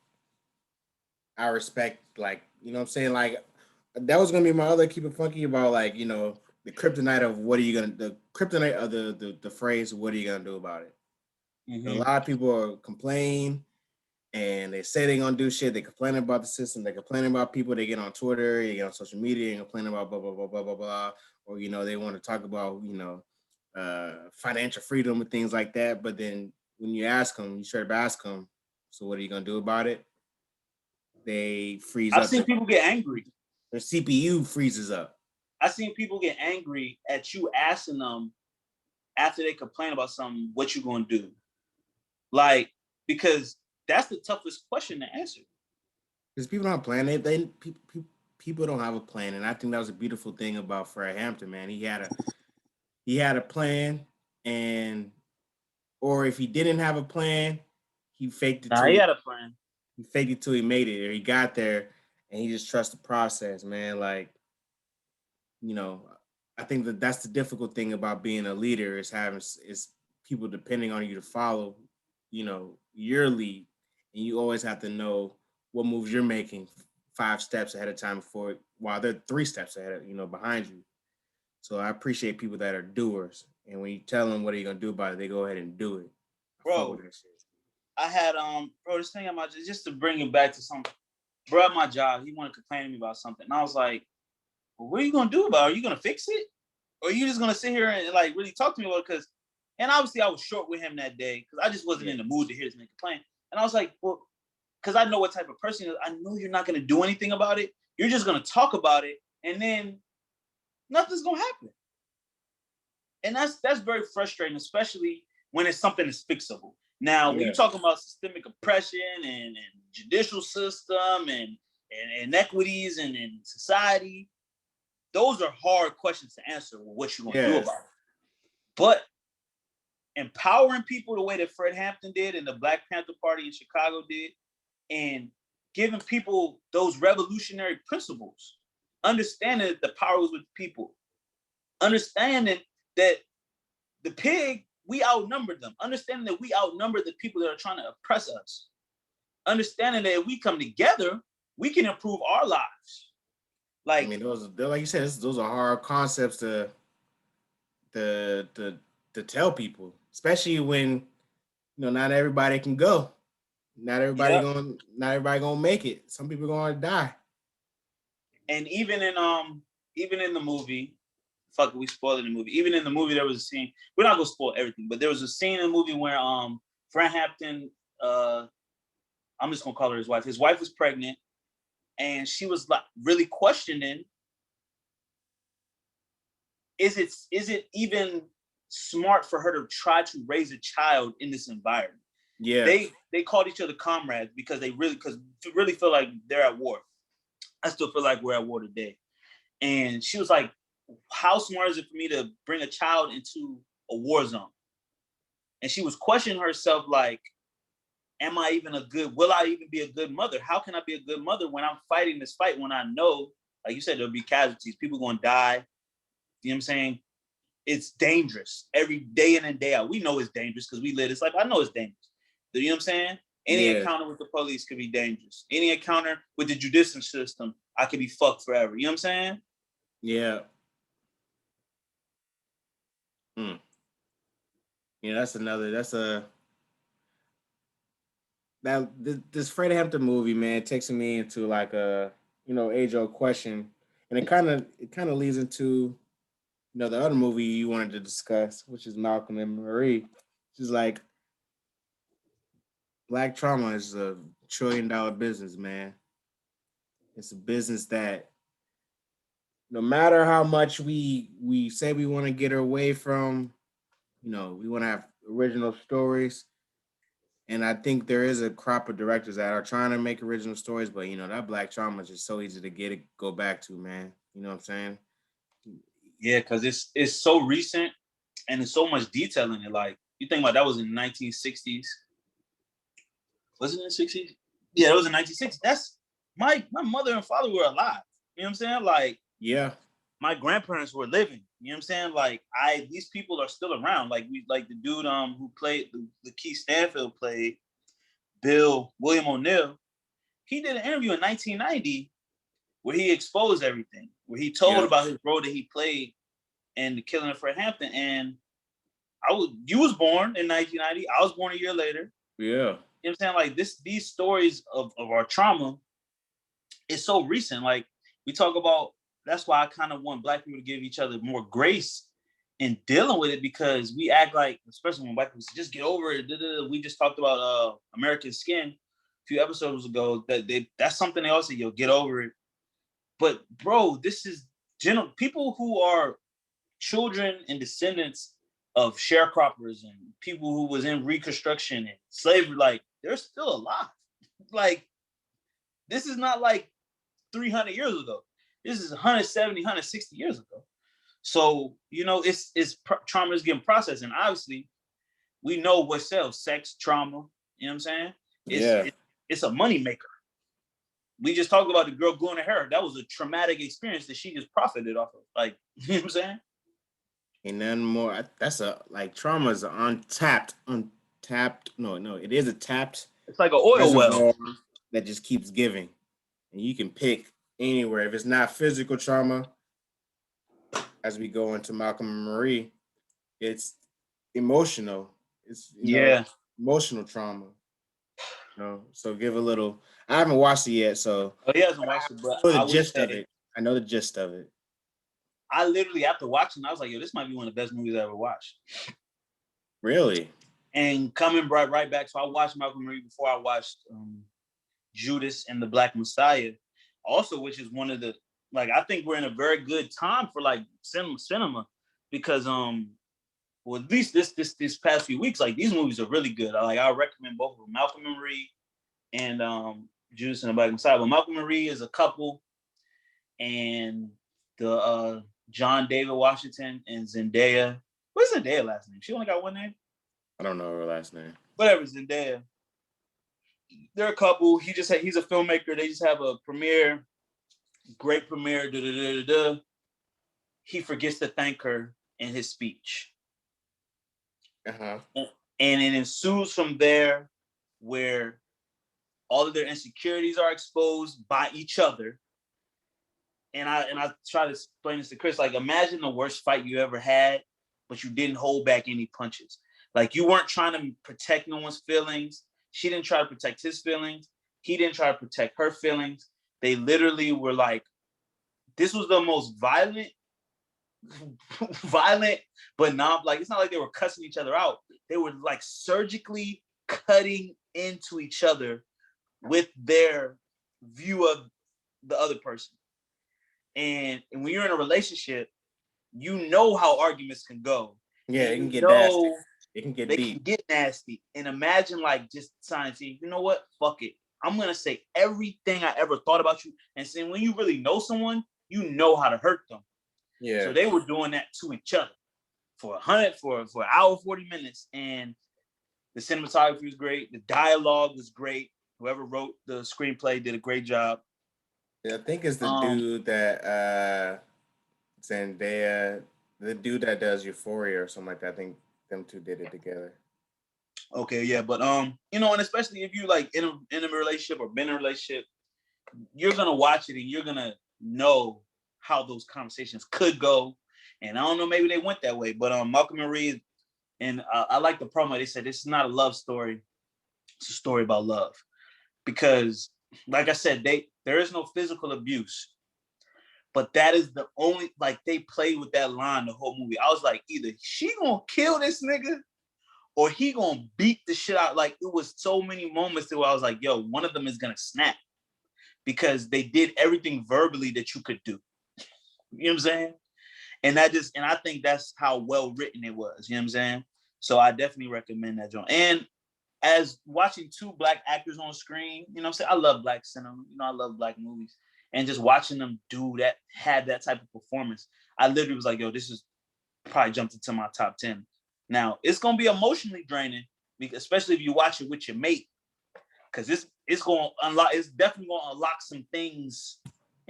I respect, like, you know what I'm saying? Like, that was gonna be my other keep it funky about, like, you know, the kryptonite of the phrase, what are you gonna do about it? Mm-hmm. A lot of people complain and they say they're gonna do shit. They complain about the system. They complain about people. They get on Twitter, they get on social media and complain about blah, blah, blah, blah, blah, blah. Or, you know, they want to talk about, you know, financial freedom and things like that. But then when you straight up ask them, so what are you gonna do about it? They freeze up. I've seen people get angry. Their CPU freezes up. I've seen people get angry at you asking them after they complain about something, what you gonna do? Like, because that's the toughest question to answer. Because people don't have a plan. People don't have a plan, and I think that was a beautiful thing about Fred Hampton, man. He had a plan, or if he didn't have a plan, he faked it. He had a plan. He faked it till he made it, or he got there, and he just trusts the process, man. Like, you know, I think that's the difficult thing about being a leader is people depending on you to follow, you know, your lead, and you always have to know what moves you're making 5 steps ahead of time while they're 3 steps ahead of, you know, behind you. So I appreciate people that are doers. And when you tell them what are you gonna do about it, they go ahead and do it. I fuck with Bro, that shit. I had bro, this thing about just to bring it back to something. Bro, at my job, he wanted to complain to me about something. And I was like, well, what are you gonna do about it? Are you gonna fix it? Or are you just gonna sit here and like really talk to me about it? Because, and obviously I was short with him that day because I just wasn't in the mood to hear this man complain. And I was like, well, because I know what type of person he is. I know you're not gonna do anything about it. You're just gonna talk about it, and then nothing's gonna happen. And that's very frustrating, especially when it's something that's fixable. Now, when you talk about systemic oppression and judicial system and inequities and society, those are hard questions to answer. Well, what you gonna do about it? But empowering people the way that Fred Hampton did and the Black Panther Party in Chicago did, and giving people those revolutionary principles, understanding that the power was with the people, understanding that the pig, we outnumbered them, understanding that we outnumber the people that are trying to oppress us, understanding that if we come together, we can improve our lives. Like, I mean, like you said, those are hard concepts to tell people, especially when not everybody can go. Not everybody gonna make it. Some people are gonna die. And even in the movie, fuck it, we spoiled the movie. Even in the movie, there was a scene. We're not gonna spoil everything, but there was a scene in the movie where Fred Hampton, I'm just gonna call her his wife. His wife was pregnant, and she was like really questioning, is it even smart for her to try to raise a child in this environment? Yeah, they called each other comrades because they really feel like they're at war. I still feel like we're at war today. And she was like, how smart is it for me to bring a child into a war zone? And she was questioning herself like, will I even be a good mother? How can I be a good mother when I'm fighting this fight when I know, like you said, there'll be casualties, people going to die. You know what I'm saying? It's dangerous every day in and day out. We know it's dangerous because we live this life. I know it's dangerous. You know what I'm saying? Any encounter with the police could be dangerous. Any encounter with the judicial system, I could be fucked forever. You know what I'm saying? Yeah. Yeah, this Fred Hampton movie, man, takes me into like a age-old question, and it kind of leads into the other movie you wanted to discuss, which is Malcolm and Marie. Which is like Black trauma is a $1 trillion business, man. It's a business that no matter how much we say we want to get away from, we want to have original stories. And I think there is a crop of directors that are trying to make original stories, but that Black trauma is just so easy to go back to, man. You know what I'm saying? Yeah, because it's so recent and there's so much detail in it. Like, you think about that was in the 1960s. Was it in the 60s? Yeah, it was in 1960s. That's my mother and father were alive. You know what I'm saying? Like, yeah, my grandparents were living. You know what I'm saying? Like, these people are still around. Like the dude who played the Keith Stanfield played William O'Neill. He did an interview in 1990 where he exposed everything, where he told about his role that he played in the killing of Fred Hampton. And you was born in 1990. I was born a year later. Yeah. You know what I'm saying? Like, these stories of our trauma is so recent. Like, we talk about, that's why I kind of want Black people to give each other more grace in dealing with it, because we act like, especially when Black people say, just get over it. We just talked about American Skin a few episodes ago. That's something they also say, get over it. But bro, this is people who are children and descendants of sharecroppers and people who was in Reconstruction and slavery, like, they're still alive. Like, this is not like 300 years ago. This is 170, 160 years ago. So, trauma is getting processed. And obviously, we know what sells: sex, trauma. You know what I'm saying? It's a money maker. We just talked about the girl gluing her hair. That was a traumatic experience that she just profited off of. Like, you know what I'm saying? Ain't nothing more. That's trauma is untapped. No, it is a tapped. It's like an oil well that just keeps giving, and you can pick anywhere. If it's not physical trauma, as we go into Malcolm and Marie, it's emotional. It's Yeah. emotional trauma. So give a little. I haven't watched it yet, so Oh, he hasn't watched it, but I know I the would gist of say it. I know the gist of it. I literally after watching, I was like, yo, this might be one of the best movies I ever watched. Really? And coming right back, so I watched Malcolm and Marie before I watched Judas and the Black Messiah, also, which is one of the like I think we're in a very good time for like cinema because well at least this past few weeks like these movies are really good. I recommend both of them, Malcolm and Marie and Judas and the Black Messiah. But Malcolm and Marie is a couple, and the John David Washington and Zendaya. What's Zendaya last name? She only got one name. I don't know her last name. Whatever, Zendaya. They're a couple. He's a filmmaker. They just have a premiere, great premiere. He forgets to thank her in his speech, Uh-huh. and it ensues from there, where all of their insecurities are exposed by each other. And I try to explain this to Chris. Like, imagine the worst fight you ever had, but you didn't hold back any punches. Like, you weren't trying to protect no one's feelings. She didn't try to protect his feelings. He didn't try to protect her feelings. They literally were like, this was the most violent, but not like, it's not like they were cussing each other out. They were like surgically cutting into each other with their view of the other person. And when you're in a relationship, you know how arguments can go. Yeah, it can get nasty. It can get deep. They can get nasty. And imagine like just deciding, you know what? Fuck it. I'm gonna say everything I ever thought about you. And saying when you really know someone, you know how to hurt them. Yeah. So they were doing that to each other for an hour, 40 minutes. And the cinematography was great. The dialogue was great. Whoever wrote the screenplay did a great job. Yeah, I think it's the dude that Zendaya, the dude that does Euphoria or something like that. I think them two did it together. Okay, yeah, but and especially if you like in a relationship or been in a relationship, you're gonna watch it and you're gonna know how those conversations could go. And I don't know, maybe they went that way, but Malcolm and Marie, and I like the promo. They said this is not a love story; it's a story about love, because, like I said, there is no physical abuse, but that is the only like they played with that line the whole movie. I was like, either she gonna kill this nigga or he gonna beat the shit out. Like, it was so many moments where I was like, yo, one of them is gonna snap, because they did everything verbally that you could do. You know what I'm saying? And I think that's how well written it was. You know what I'm saying? So I definitely recommend that joint. And as watching two Black actors on screen, you know what I'm saying? I love Black cinema. I love Black movies. And just watching them have that type of performance, I literally was like, yo, this is probably jumped into my top 10. Now, it's going to be emotionally draining, especially if you watch it with your mate, because it's going to unlock, it's definitely going to unlock some things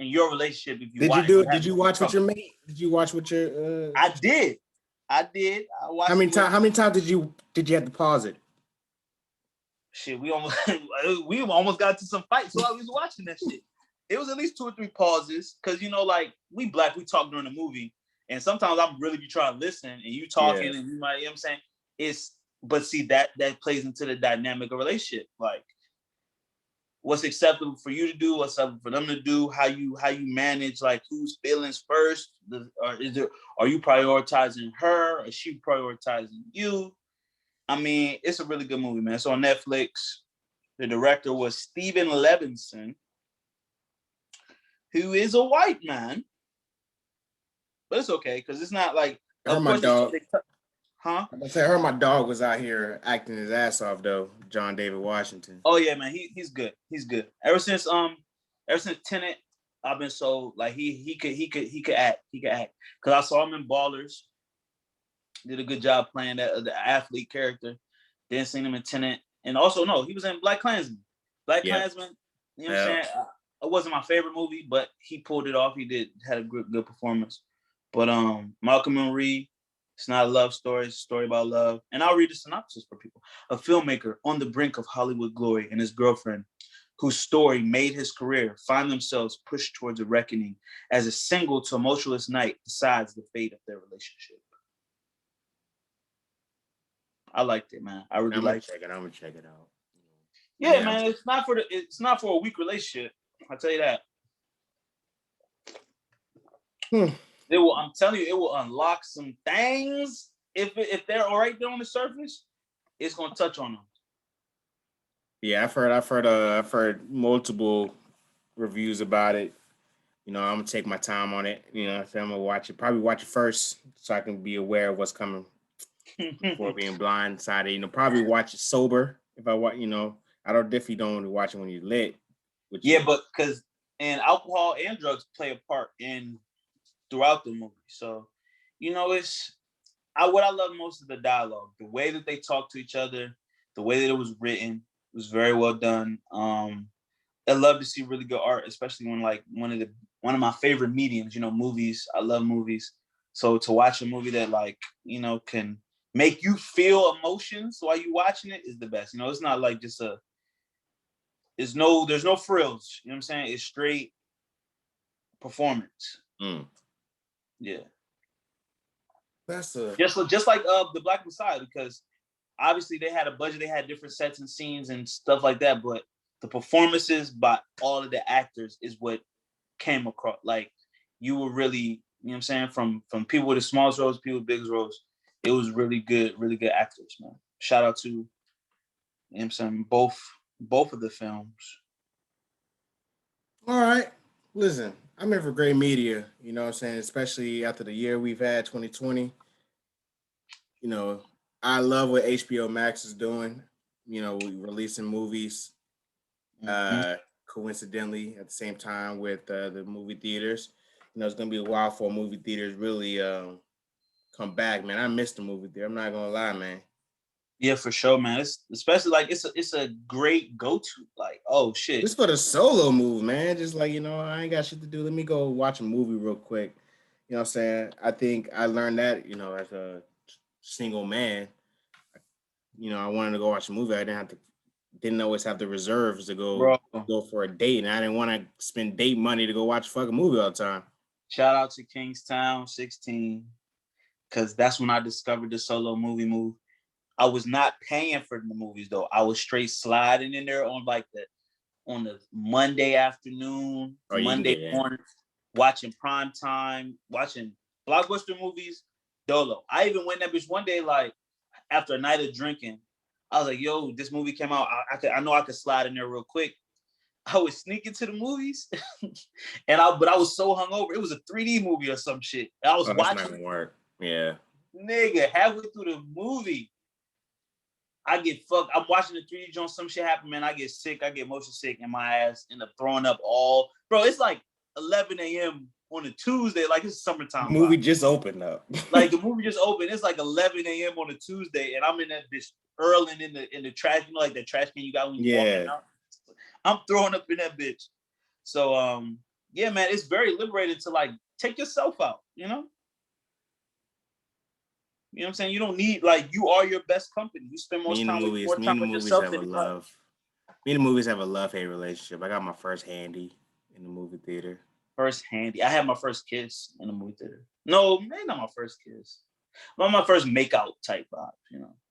in your relationship. If you Did you watch with your mate? Did you watch with your? I did. I watched. How many times did you have to pause it? Shit, we almost got to some fights while I was watching that shit. It was at least 2 or 3 pauses, because like we Black, we talk during the movie. And sometimes I'm really be trying to listen, and you talking, and you might, you know what I'm saying? But see, that plays into the dynamic of relationship. Like, what's acceptable for you to do, what's acceptable for them to do, how you manage, like, whose feelings first, are you prioritizing her, or is she prioritizing you? I mean, it's a really good movie, man. It's on Netflix. The director was Steven Levinson, who is a white man. But it's okay, because it's not like, of course, my dog. Huh? I heard my dog was out here acting his ass off though. John David Washington. Oh yeah, man, he's good. He's good. Ever since Tenet, I've been so like he could act. He could act, because I saw him in Ballers. Did a good job playing the athlete character. Then seen him in Tenet, and also he was in Black Klansman. Klansman. You know what I'm saying? It wasn't my favorite movie, but he pulled it off. He had a good performance. But Malcolm and Marie, it's not a love story. It's a story about love. And I'll read the synopsis for people. A filmmaker on the brink of Hollywood glory and his girlfriend whose story made his career find themselves pushed towards a reckoning as a single tumultuous night decides the fate of their relationship. I liked it, man. I really liked it. I'm gonna check it out. Yeah, man. It's not for a weak relationship. I'll tell you that. I'm telling you, it will unlock some things. If they're all right there on the surface, it's gonna touch on them. Yeah, I've heard multiple reviews about it. I'm gonna take my time on it. I'm gonna watch it. Probably watch it first so I can be aware of what's coming before being blindsided. Probably watch it sober if I watch. I definitely don't want to watch it when you're lit. But because alcohol and drugs play a part throughout the movie. So, what I love most is the dialogue, the way that they talk to each other, the way that it was written was very well done. I love to see really good art, especially when like one of my favorite mediums, movies. I love movies. So to watch a movie that can make you feel emotions while you're watching it is the best. It's not like just there's no frills. You know what I'm saying? It's straight performance. Yeah. That's just like the Black Messiah, because obviously they had a budget, they had different sets and scenes and stuff like that, but the performances by all of the actors is what came across. Like, you were really, you know what I'm saying, from people with the smallest roles, people with the biggest roles, it was really good actors, man. Shout out to, you know what I'm saying, both of the films. All right. Listen, I'm here for great media, you know what I'm saying, especially after the year we've had, 2020. I love what HBO Max is doing, releasing movies coincidentally at the same time with the movie theaters. It's going to be a while for movie theaters really come back, man. I miss the movie theater. I'm not going to lie, man. Yeah, for sure, man. It's especially like it's a great go-to. Like, oh shit. Just for the solo move, man. Just like, I ain't got shit to do. Let me go watch a movie real quick. You know what I'm saying? I think I learned that, as a single man. I wanted to go watch a movie. I didn't always have the reserves to go for a date, and I didn't want to spend date money to go watch a fucking movie all the time. Shout out to Kingstown 16, because that's when I discovered the solo movie move. I was not paying for the movies though. I was straight sliding in there on the Monday afternoon, Monday morning, watching prime time, watching blockbuster movies, dolo. I even went that bitch one day, like after a night of drinking. I was like, yo, this movie came out. I know I could slide in there real quick. I was sneaking to the movies, but I was so hungover. It was a 3D movie or some shit. I was watching. That's not gonna work. Yeah, nigga, halfway through the movie, I get fucked. I'm watching the 3D joint. Some shit happen, man. I get sick. I get motion sick, and my ass end up throwing up all. Bro, it's like 11 a.m. on a Tuesday. Like, it's summertime. The movie just opened up. Like, the movie just opened. It's like 11 a.m. on a Tuesday, and I'm in that bitch earling in the trash. Like the trash can you got when you walking out. I'm throwing up in that bitch. So, yeah, man, it's very liberating to like take yourself out. You know what I'm saying? You don't need, like, you are your best company. You spend more time with yourself than anybody. Me and the movies have a love-hate relationship. I got my first handy in the movie theater. First handy. I had my first kiss in the movie theater. No, maybe not my first kiss. Well, my first make-out type vibe,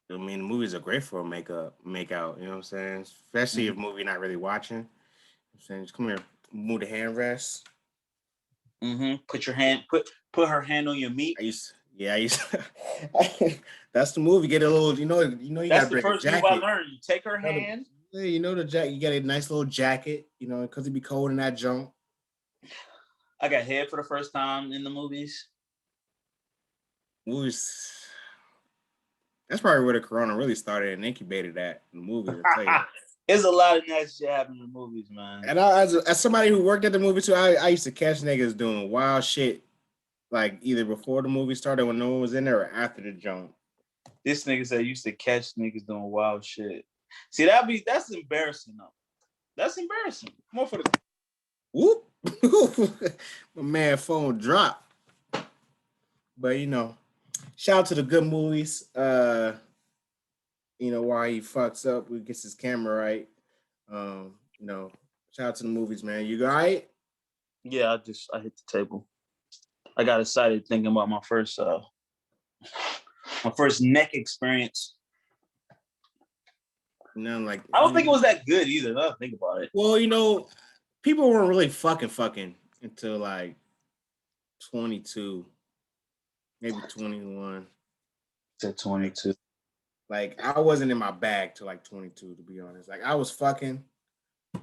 I mean, the movies are great for a make-out, you know what I'm saying? Especially if a movie you're not really watching. I'm saying, just come here, move the hand rest. Put her hand on your meat. I used that's the movie. Get a little, you that's the first move I learned. You take her hand. Yeah, the jacket. You get a nice little jacket, because it'd be cold in that junk. I got head for the first time in the movies. That's probably where the corona really started and incubated that in the movies. There's a lot of nice shit happening in the movies, man. And as somebody who worked at the movie too, I used to catch niggas doing wild shit, like either before the movie started when no one was in there or after the jump. This nigga said used to catch niggas doing wild shit. See, that's embarrassing though. That's embarrassing. More for the whoop. My man phone dropped. But shout out to the good movies. While he fucks up, he gets his camera right. Shout out to the movies, man. You all right? Yeah, I hit the table. I got excited thinking about my first neck experience. Nothing like. I don't think it was that good either. Now think about it. Well, people weren't really fucking until like 22, maybe 21. To 22. Like I wasn't in my bag till like 22, to be honest. Like I was fucking,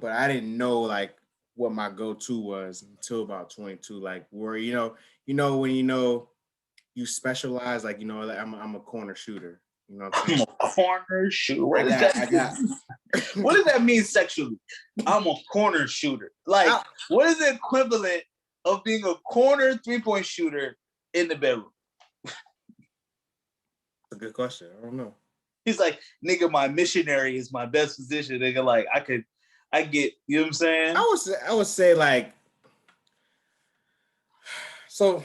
but I didn't know like what my go-to was until about 22. Like where when you specialize, like like I'm a corner shooter. You know what I'm saying? I'm a corner shooter. What does that mean sexually? I'm a corner shooter. Like, what is the equivalent of being a corner 3-point shooter in the bedroom? That's a good question. I don't know. He's like, nigga, my missionary is my best position. Nigga, like I get, you know what I'm saying? I would say like, so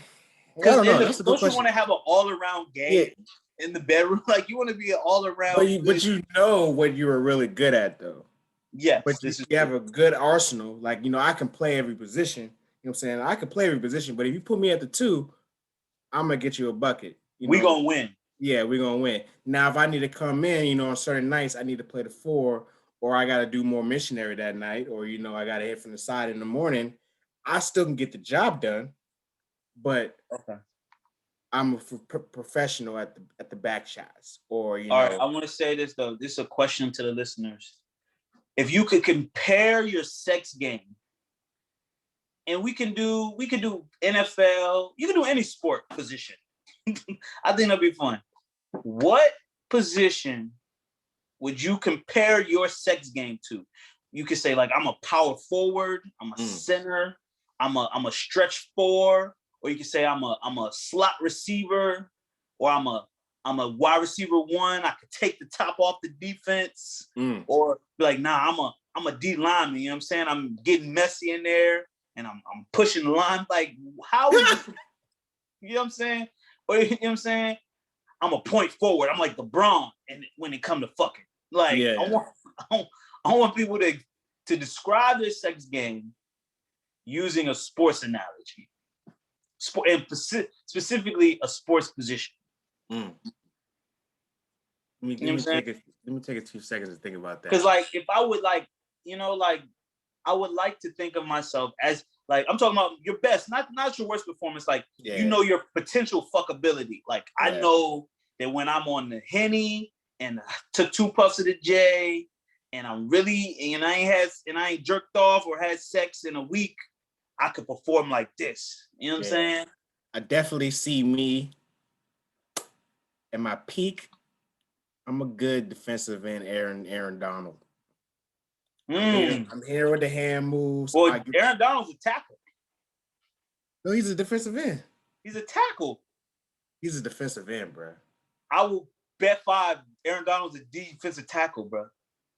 I don't know. That's a good question. You want to have an all-around game in the bedroom? Like you want to be an all-around. But you know what you were really good at though. Yes. But you have a good arsenal. Like, I can play every position. You know what I'm saying? I can play every position, but if you put me at the 2, I'm gonna get you a bucket. We gonna win. Yeah, we're gonna win. Now, if I need to come in, on certain nights, I need to play the 4, or I gotta do more missionary that night, or I gotta hit from the side in the morning, I still can get the job done. But I'm a professional at the back shots, or All right, I want to say this though. This is a question to the listeners. If you could compare your sex game, and we can do NFL, you can do any sport position. I think that'd be fun. What position would you compare your sex game to? You could say like I'm a power forward, I'm a center, I'm a stretch 4, or you could say I'm a slot receiver, or I'm a wide receiver 1. I could take the top off the defense, or be like, nah, I'm a D lineman. You know what I'm saying? I'm getting messy in there, and I'm pushing the line. Like, how would you know what I'm saying? Or you know what I'm saying? I'm a point forward. I'm like LeBron, and when it come to fucking, like, yeah. I want people to describe their sex game using a sports analogy, and specifically a sports position. Let me take a few seconds to think about that. Because like, if I would I would like to think of myself as like, I'm talking about your best, not your worst performance. Like, your potential fuckability. Like, I know that when I'm on the Henny and I took 2 puffs of the J, and I'm really, and I ain't jerked off or had sex in a week, I could perform like this. You know what I'm saying? I definitely see me at my peak. I'm a good defensive end, Aaron Donald. I'm here with the hand moves. Well, Aaron Donald's a tackle. No, he's a defensive end. He's a tackle. He's a defensive end, bro. I will bet 5 Aaron Donald's a defensive tackle, bro.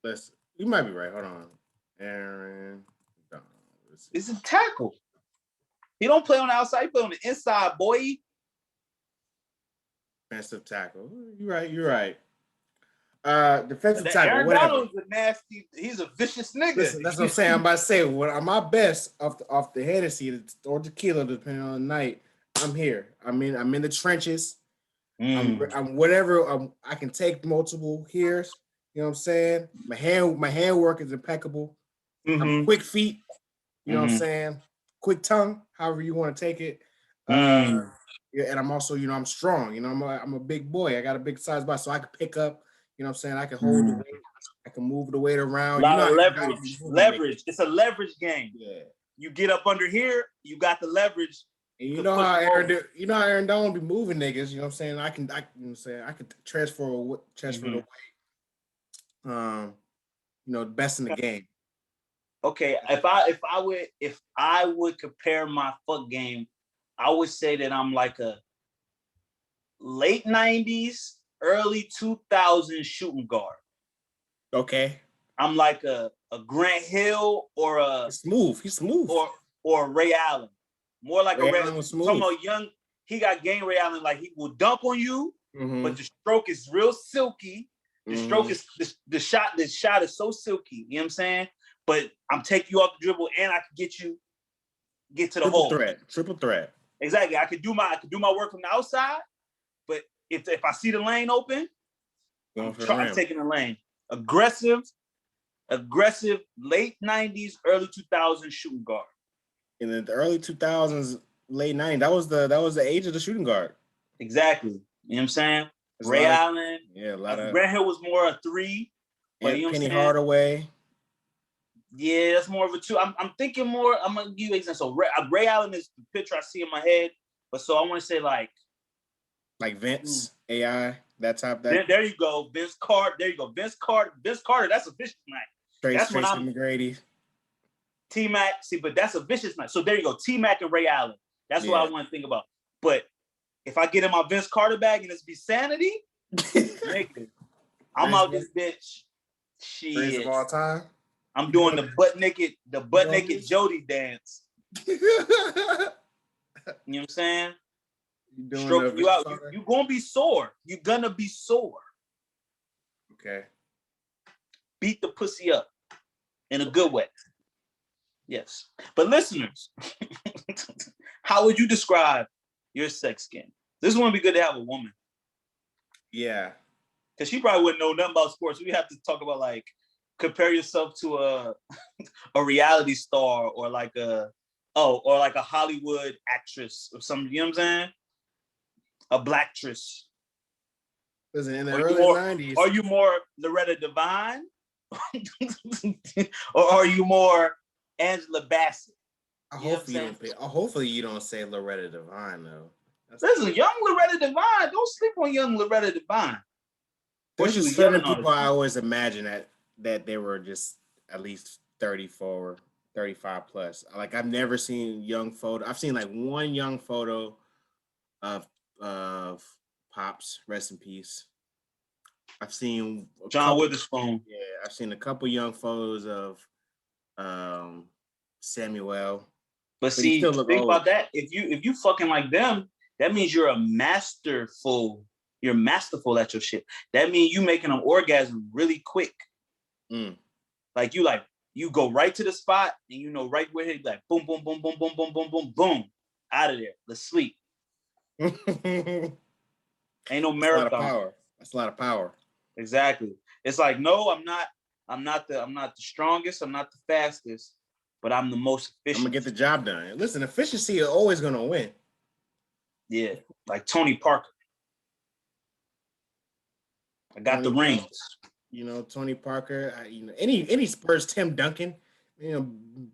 Listen, you might be right. Hold on. Aaron Donald. It's a tackle. He don't play on the outside. He play on the inside, boy. Defensive tackle. You're right. Defensive tackle. Aaron whatever. Donald's a nasty. He's a vicious nigga. Listen, that's what I'm saying. I'm about to say, when I'm my best off the Hennessy or tequila, depending on the night, I'm here. I'm in the trenches. I'm whatever. I can take multiple heres. You know what I'm saying? My hand work is impeccable. I'm quick feet. You know what I'm saying? Quick tongue, however you want to take it. And I'm also, I'm strong. I'm a big boy. I got a big size body, so I can pick up. You know what I'm saying? I can hold the weight. I can move the weight around. Leverage. It's a leverage game. Yeah. You get up under here, you got the leverage. And you know how Aaron Donald be moving niggas. You know what I'm saying? I can transfer the weight. The best in the game. Okay, if I would compare my fuck game, I would say that I'm like a late 90s, early 2000s shooting guard. Okay. I'm like a Grant Hill or a He's smooth. Or Ray Allen. More like Ray Allen was smooth. Some young, he got game Ray Allen, like he will dunk on you, but the stroke is real silky. The stroke is the shot is so silky, you know what I'm saying? but I'm taking you off the dribble and I can get to the Triple hole. Triple threat. Exactly. I could do my work from the outside, but if I see the lane open, I'm taking the lane. Aggressive, late 90s, early 2000s shooting guard. In the early 2000s, late 90s, that was the age of the shooting guard. Exactly. You know what I'm saying? Ray Allen. Yeah, a lot of Grant Hill was more a 3. But you know Penny Hardaway. Yeah, that's more of a 2. I'm thinking more. I'm gonna give you an example. So Ray Allen is the picture I see in my head. But so I want to say like Vince AI, that type. There you go, Vince Carter. There you go, Vince Carter. That's a vicious night. That's when I'm McGrady. T-Mac. See, but that's a vicious night. So there you go, T-Mac and Ray Allen. That's what I want to think about. But if I get in my Vince Carter bag and it's be sanity, nigga, I'm out this bitch. Shit. Of all time. I'm doing the butt naked Jody dance. You know what I'm saying? Stroke you out. You're gonna be sore. You're gonna be sore. Okay. Beat the pussy up in a good way. Yes. But listeners, how would you describe your sex game? This one would be good to have a woman. Yeah. Because she probably wouldn't know nothing about sports. We have to talk about like compare yourself to a reality star or like a Hollywood actress or something, you know what I'm saying? A blacktress. Listen, in the early 90s. Are you more Loretta Devine? Or are you more Angela Bassett? Hopefully you don't say Loretta Devine though. Listen, young Loretta Devine. Don't sleep on young Loretta Devine. There's just certain people I always imagine that they were just at least 34, 35 plus. Like I've never seen young photo. I've seen like one young photo of Pops, rest in peace. I've seen John Witherspoon. Yeah, I've seen a couple young photos of Samuel. But see, think about that. If you fucking like them, that means you're masterful. You're masterful at your shit. That means you making them orgasm really quick. Like you go right to the spot and you know right where he like boom, boom, boom, boom, boom, boom, boom, boom, boom, out of there. Let's sleep. Ain't no marathon. That's a lot of power. Exactly. It's like, no, I'm not the strongest, I'm not the fastest, but I'm the most efficient. I'm gonna get the job done. Listen, efficiency is always gonna win. Yeah, like Tony Parker. I got the rings. You know, Tony Parker. Any Spurs, Tim Duncan. There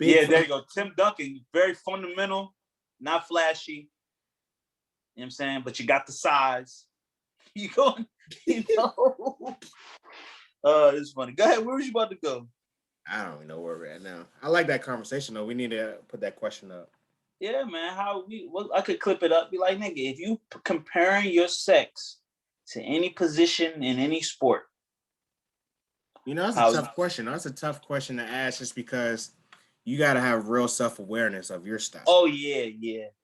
you go. Tim Duncan, very fundamental, not flashy. You know what I'm saying? But you got the size. You going, it's funny. Go ahead. Where was you about to go? I don't even know where we're at now. I like that conversation though. We need to put that question up. Yeah, man. I could clip it up. Be like, nigga, if you comparing your sex to any position in any sport. That's a tough question. That's a tough question to ask just because you got to have real self-awareness of your stuff. Oh, yeah.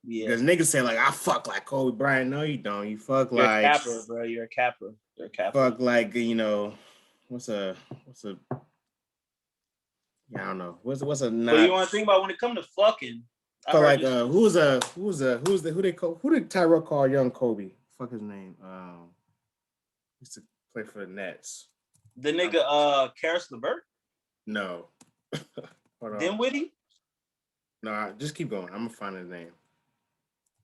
Because niggas say, like, I fuck like Kobe Bryant. No, you don't. You fuck You're like... You're a capper, bro. You're a capper. Fuck like, what's a... Yeah, I don't know. What's a... But you want to think about when it comes to fucking... So like, who did Tyrell call young Kobe? Fuck his name. Used to play for the Nets. The nigga, Karis LeVert? No. Hold on. Dinwiddie? No, just keep going. I'm gonna find his name.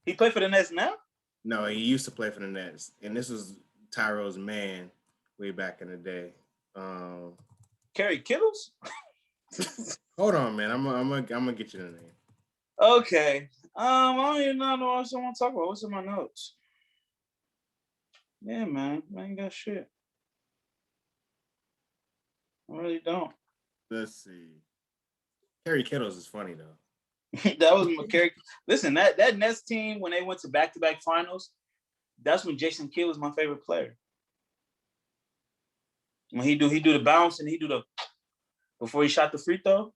He played for the Nets now? No, he used to play for the Nets, and this was Tyrell's man way back in the day. Kerry Kittles? Hold on, man. I'm gonna get you the name. Okay. I don't even know what I want to talk about. What's in my notes? Yeah, man. I ain't got shit. I really don't. Let's see. Kerry Kittles is funny though. That was my Kerry. Listen, that Nets team when they went to back-to-back finals, that's when Jason Kidd was my favorite player. When he do the bounce and he do the before he shot the free throw.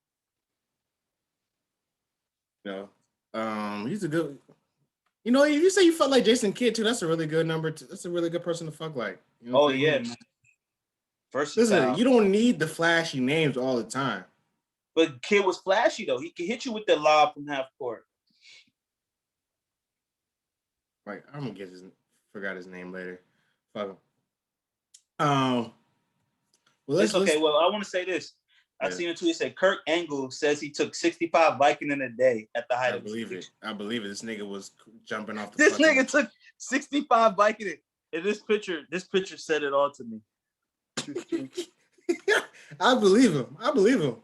He's a good. If you say you felt like Jason Kidd too, that's a really good number. That's a really good person to fuck like. Yeah, man. Listen, you don't need the flashy names all the time. But kid was flashy though. He could hit you with the lob from half court. Right, I'm gonna get forgot his name later. Fuck him. Well, It's okay. Well, I want to say this. I Yeah. seen a tweet that said Kurt Angle says he took 65 Viking in a day at the height I of believe it. I believe it. This nigga was jumping off the This fucking... nigga took 65 Viking. And this picture said it all to me. I believe him. I believe him.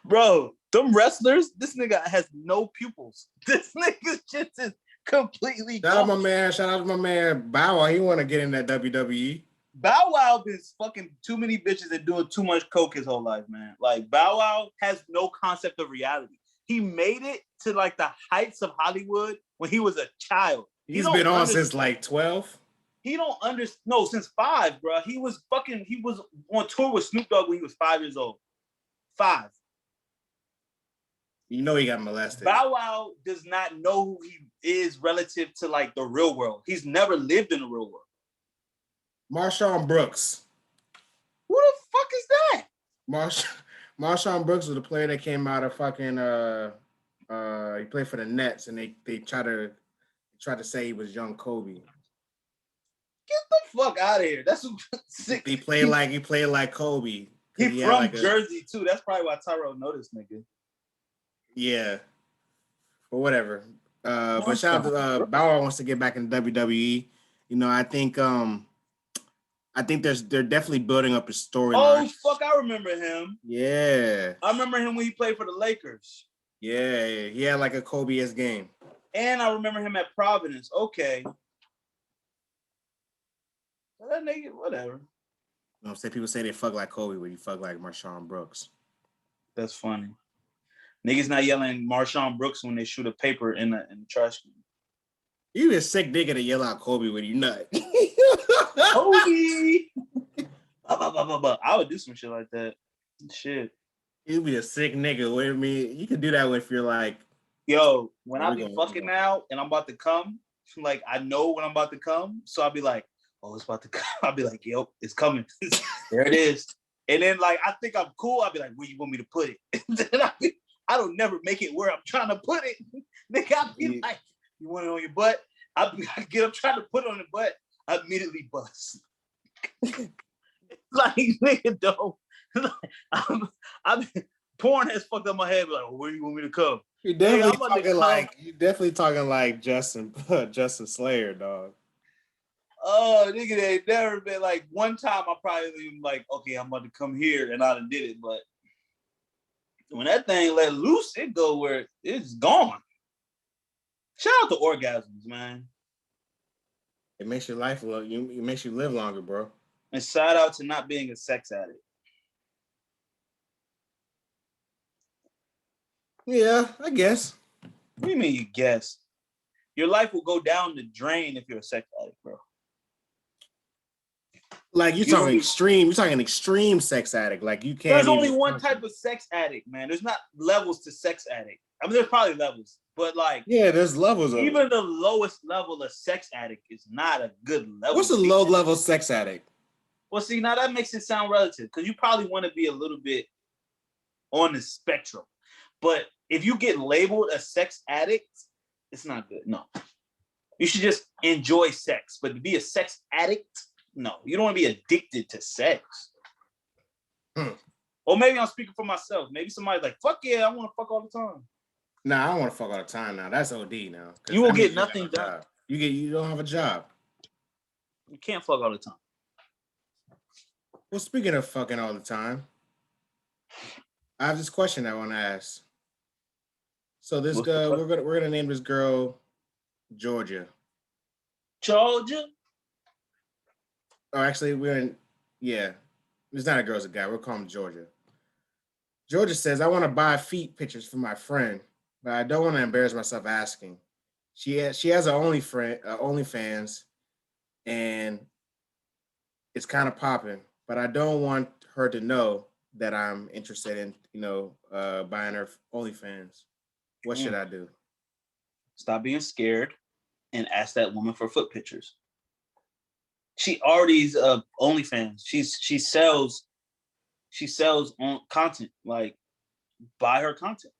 Bro, them wrestlers, this nigga has no pupils. This nigga just is completely Shout out my man. Shout out to my man Bow Wow. He want to get in that WWE. Bow Wow been fucking too many bitches and doing too much coke his whole life, man. Like Bow Wow has no concept of reality. He made it to like the heights of Hollywood when he was a child. He's been on since like 12. He don't understand. No, since 5, bro. He was on tour with Snoop Dogg when he was 5 years old. 5. You know he got molested. Bow Wow does not know who he is relative to like the real world. He's never lived in the real world. Marshawn Brooks. Who the fuck is that? Marshawn Brooks was the player that came out of fucking he played for the Nets, and they try to say he was young Kobe. Get the fuck out of here. That's sick. He played like Kobe. He from like Jersey too. That's probably why Tyrell noticed, nigga. Yeah. But whatever. But shout out to Bow Wow wants to get back in WWE. You know, I think they're definitely building up a storyline. Oh fuck, I remember him. Yeah. I remember him when he played for the Lakers. Yeah, he had like a Kobe-esque game. And I remember him at Providence. Okay. That nigga, whatever. You know what I'm saying? People say they fuck like Kobe, but you fuck like Marshawn Brooks. That's funny. Niggas not yelling Marshawn Brooks when they shoot a paper in the trash can. You a sick nigga to yell out Kobe when you nut. Kobe! I would do some shit like that. Shit. You'd be a sick nigga with me. You can do that if you're like... Yo, when I be fucking now and I'm about to come, like, I know when I'm about to come, so I'll be like, oh, it's about to come. I'll be like, yo, it's coming. There it is. And then, like, I think I'm cool. I'll be like, where you want me to put it? Then I don't never make it where I'm trying to put it. Nigga, I'll be like, you want it on your butt? I get up trying to put it on the butt. I immediately bust. Like, nigga, don't. Porn has fucked up my head. Like, where you want me to come? You're definitely talking like Justin Slayer, dog. Oh, nigga, they never been like one time. I probably even like, okay, I'm about to come here, and I done did it. But when that thing let loose, it go where it's gone. Shout out to orgasms, man. It makes your life it makes you live longer, bro. And shout out to not being a sex addict. Yeah, I guess. What do you mean you guess? Your life will go down the drain if you're a sex addict, bro. Like you're talking extreme sex addict. Like you can't. There's only one type of sex addict, man. There's not levels to sex addict. I mean, there's probably levels, but like, yeah, there's levels of even it. the lowest level of sex addict is not a good level. What's a low level sex addict? Well, see, now that makes it sound relative because you probably want to be a little bit on the spectrum. But if you get labeled a sex addict, it's not good. No. You should just enjoy sex. But to be a sex addict, no. You don't want to be addicted to sex. Or maybe I'm speaking for myself. Maybe somebody's like, fuck yeah, I want to fuck all the time. Nah, I don't want to fuck all the time now. That's OD now. You will get nothing done. You don't have a job. You can't fuck all the time. Well, speaking of fucking all the time, I have this question I want to ask. So this we're gonna name this girl Georgia. Georgia? Or actually, it's not a girl, it's a guy. We'll call him Georgia. Georgia says, I want to buy feet pictures for my friend, but I don't want to embarrass myself asking. She has her OnlyFans, and it's kind of popping, but I don't want her to know that I'm interested in, buying her OnlyFans. What should I do? Stop being scared and ask that woman for foot pictures. She already's OnlyFans. She sells on content. Like, buy her content.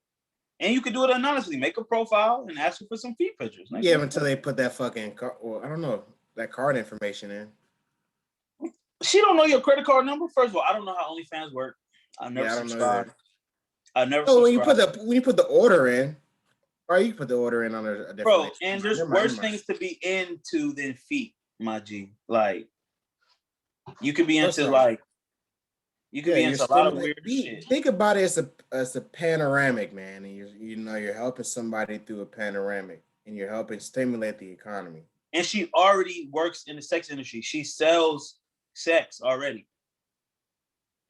And you can do it anonymously. Make a profile and ask her for some feet pictures. Yeah, until they put that fucking I don't know, that card information in. She don't know your credit card number. First of all, I don't know how OnlyFans work. I never subscribed. I never Oh, subscribed. when you put the order in, or you put the order in on a different. Bro, and there's worse things to be into than feet, my G. Like, you could be into like, you could be into a lot of weird shit. Think about it as a panoramic, man, and you're helping somebody through a panoramic, and you're helping stimulate the economy. And she already works in the sex industry. She sells sex already.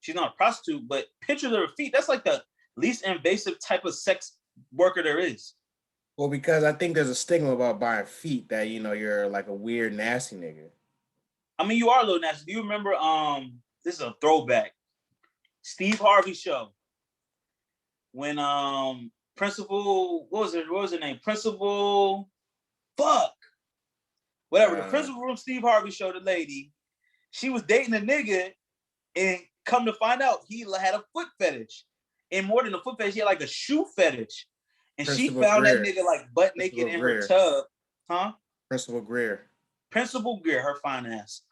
She's not a prostitute, but pictures of her feet, that's like the least invasive type of sex worker there is. Well, because I think there's a stigma about buying feet that, you're like a weird, nasty nigga. I mean, you are a little nasty. Do you remember, this is a throwback, Steve Harvey show? When Principal, what was her name? Principal, whatever. The principal from Steve Harvey show, the lady, she was dating a nigga, and come to find out, he had a foot fetish. And more than a foot fetish, he had like a shoe fetish. And Principal she found Greer. That nigga like butt naked in her tub. Huh? Principal Greer, her fine ass.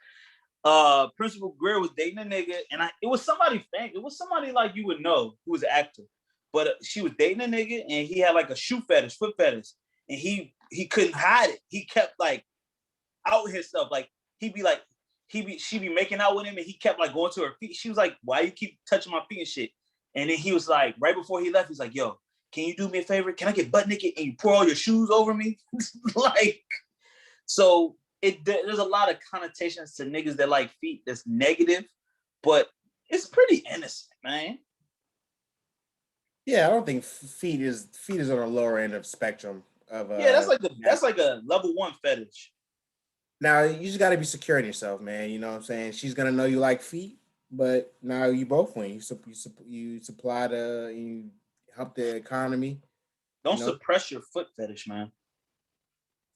Principal Greer was dating a nigga, and it was somebody famous. It was somebody like you would know who was an actor. But she was dating a nigga, and he had like a shoe fetish, foot fetish. And he couldn't hide it. He kept like out himself. Like she'd be making out with him, and he kept like going to her feet. She was like, "Why you keep touching my feet and shit?" And then he was like, right before he left, he's like, "Yo, can you do me a favor? Can I get butt naked and you pour all your shoes over me?" Like, so there's a lot of connotations to niggas that like feet that's negative, but it's pretty innocent, man. Yeah, I don't think feet is on the lower end of spectrum of that's like a level 1 fetish. Now you just got to be secure in yourself, man. You know what I'm saying? She's gonna know you like feet, but now you both win. You supply you help the economy. Don't suppress your foot fetish, man.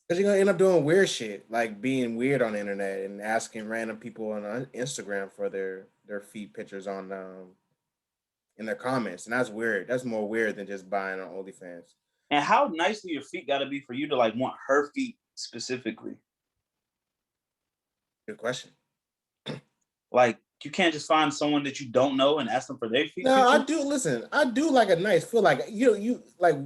Because you're gonna end up doing weird shit, like being weird on the internet and asking random people on Instagram for their feet pictures on in their comments, and that's weird. That's more weird than just buying on OnlyFans. And how nicely your feet got to be for you to like want her feet specifically? Good question. Like, you can't just find someone that you don't know and ask them for their feet. No, pictures? I do. Listen, I do like a nice feel. Like you like.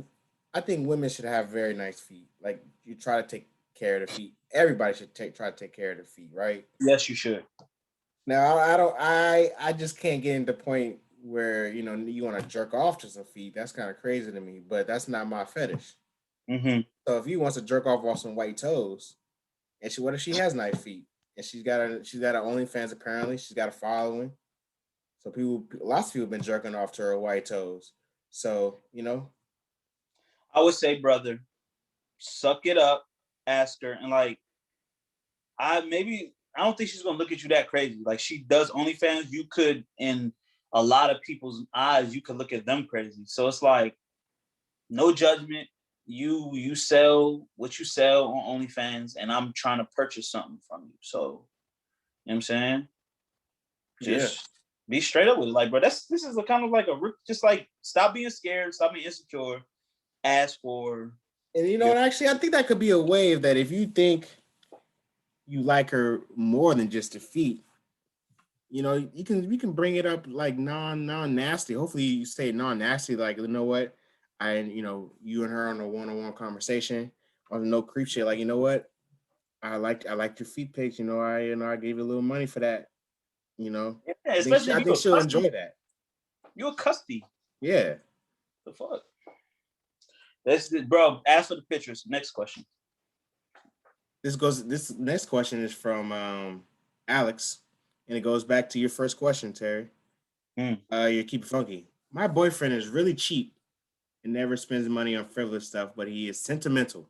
I think women should have very nice feet. Like, you try to take care of the feet. Everybody should try to take care of the feet, right? Yes, you should. Now, I just can't get into the point where you want to jerk off to some feet. That's kind of crazy to me. But that's not my fetish. Mm-hmm. So if he wants to jerk off some white toes, and what if she has nice feet? And she's got an OnlyFans apparently. She's got a following. So lots of people have been jerking off to her white toes. So, I would say, brother, suck it up, ask her, and like, I don't think she's gonna look at you that crazy. Like, she does OnlyFans, you could, in a lot of people's eyes, you could look at them crazy. So it's like, no judgment. You sell what you sell on OnlyFans, and I'm trying to purchase something from you. So, you know what I'm saying? Just be straight up with it. Like, bro, this is a kind of like just like, stop being scared, stop being insecure, ask for. And actually, I think that could be a wave that if you think you like her more than just the feet, you can bring it up like non-nasty. Hopefully you say non-nasty, like, you know what? You and her on a one-on-one conversation on no creep shit. Like, you know what? I like your feet pics. I gave you a little money for that. Yeah, especially I think she'll enjoy that. You're a custy. Yeah. The fuck? Bro, ask for the pictures. Next question. This next question is from Alex, and it goes back to your first question, Terry. You keep it funky. My boyfriend is really cheap and never spends money on frivolous stuff, but he is sentimental.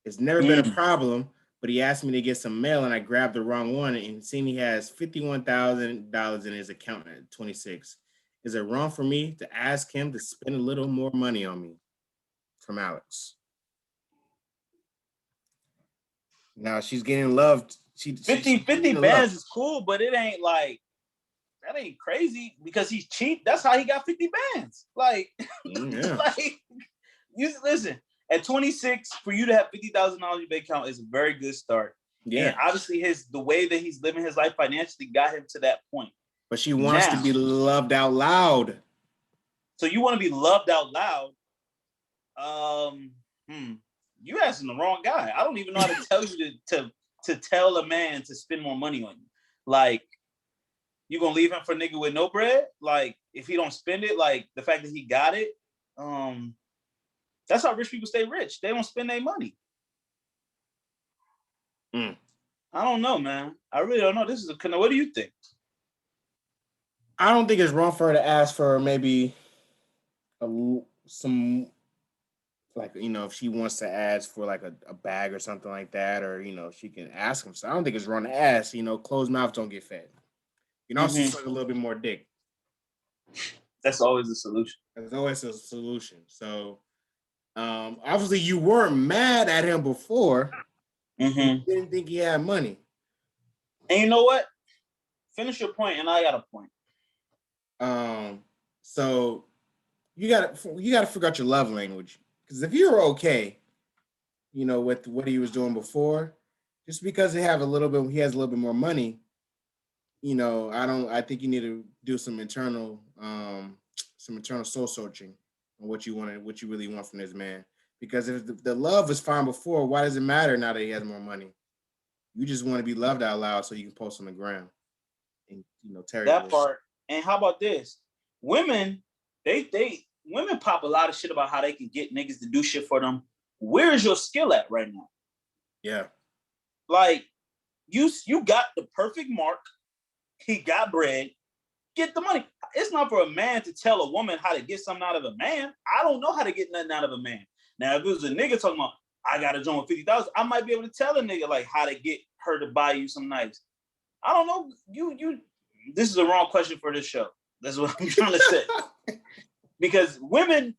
It's never been a problem, but he asked me to get some mail, and I grabbed the wrong one, and seen he has $51,000 in his account at 26. Is it wrong for me to ask him to spend a little more money on me? From Alex. Now she's getting loved. 50 bands is cool, but it ain't like, that ain't crazy because he's cheap. That's how he got 50 bands. Like, Yeah. like you listen. At 26, for you to have $50,000 in your bank account is a very good start. Yeah. And obviously, the way that he's living his life financially got him to that point. But she wants to be loved out loud. So you want to be loved out loud? You asking the wrong guy. I don't even know how to tell you to tell a man to spend more money on you. Like, you gonna leave him for a nigga with no bread? Like, if he don't spend it, like the fact that he got it, that's how rich people stay rich. They don't spend their money. I don't know, man. I really don't know. This is what do you think? I don't think it's wrong for her to ask for maybe some, like, you know, if she wants to ask for like a bag or something like that, or, you know, she can ask him. So I don't think it's wrong to ask. You know, closed mouths don't get fed. You can also suck a little bit more dick. That's always a solution. There's always a solution. So obviously you weren't mad at him before. You didn't think he had money. And you know what? Finish your point, and I got a point. So you gotta figure out your love language. Because if you're okay, you know, with what he was doing before, just because he has a little bit more money, you know, I think you need to do some internal soul searching on what you really want from this man. Because if the love was fine before, why does it matter now that he has more money? You just want to be loved out loud so you can post on the ground. And, you know, that part. And how about this? Women, women pop a lot of shit about how they can get niggas to do shit for them. Where is your skill at right now? Yeah. Like, you got the perfect mark. He got bread. Get the money. It's not for a man to tell a woman how to get something out of a man. I don't know how to get nothing out of a man. Now, if it was a nigga talking about, I got a joint with 50,000, I might be able to tell a nigga like how to get her to buy you some knives. I don't know. You. This is the wrong question for this show. That's what I'm trying to say. Because women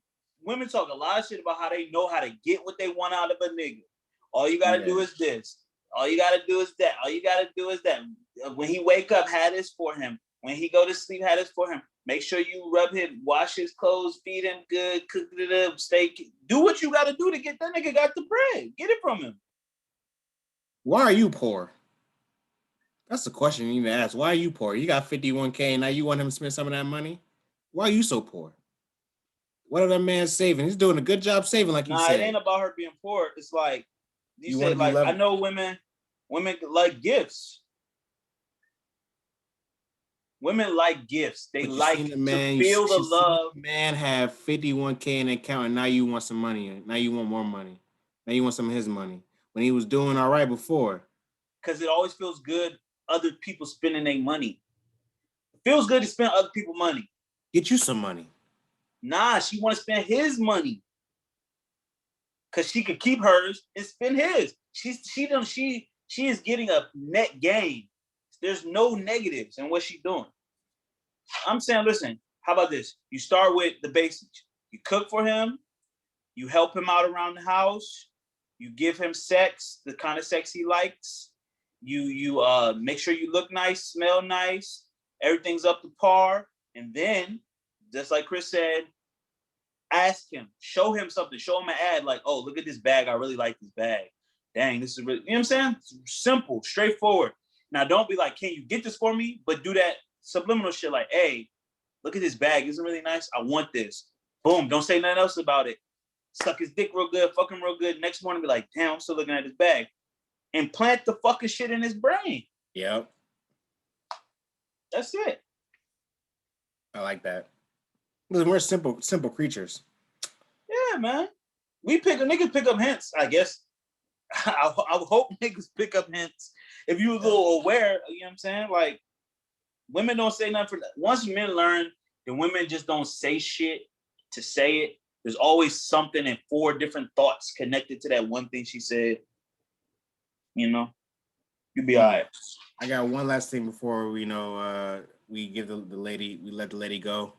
talk a lot of shit about how they know how to get what they want out of a nigga. All you gotta do is this. All you gotta do is that. All you gotta do is that. When he wake up, have this for him. When he go to sleep, have this for him. Make sure you rub him, wash his clothes, feed him good, cook it up, steak. Do what you gotta do to get that nigga got the bread. Get it from him. Why are you poor? That's the question you need to ask. Why are you poor? You got 51K and now you want him to spend some of that money? Why are you so poor? What are that man saving? He's doing a good job saving, like you said. It ain't about her being poor. It's like you said, like I know women like gifts. Women like gifts. They like to feel the love. Man have 51K in the account and now you want some money. Now you want more money. Now you want some of his money. When he was doing all right before. Because it always feels good other people spending their money. It feels good to spend other people's money. Get you some money. Nah, she want to spend his money. Because she could keep hers and spend his. She is getting a net gain. There's no negatives in what she's doing. I'm saying, listen, how about this? You start with the basics. You cook for him. You help him out around the house. You give him sex, the kind of sex he likes. You make sure you look nice, smell nice. Everything's up to par. And then, just like Chris said, ask him. Show him something. Show him an ad like, oh, look at this bag. I really like this bag. Dang, this is really, you know what I'm saying? Simple, straightforward. Now, don't be like, can you get this for me? But do that subliminal shit like, hey, look at this bag. Isn't it really nice? I want this. Boom. Don't say nothing else about it. Suck his dick real good. Fuck him real good. Next morning, be like, damn, I'm still looking at this bag. And plant the fucking shit in his brain. Yep. That's it. I like that. We're simple creatures. Yeah, man. Niggas pick up hints, I guess. I hope niggas pick up hints. If you a little aware, you know what I'm saying? Like, women don't say nothing. Once men learn, then women just don't say shit to say it. There's always something and 4 different thoughts connected to that one thing she said. You know? You'll be all right. I got one last thing before we give the lady, we let the lady go.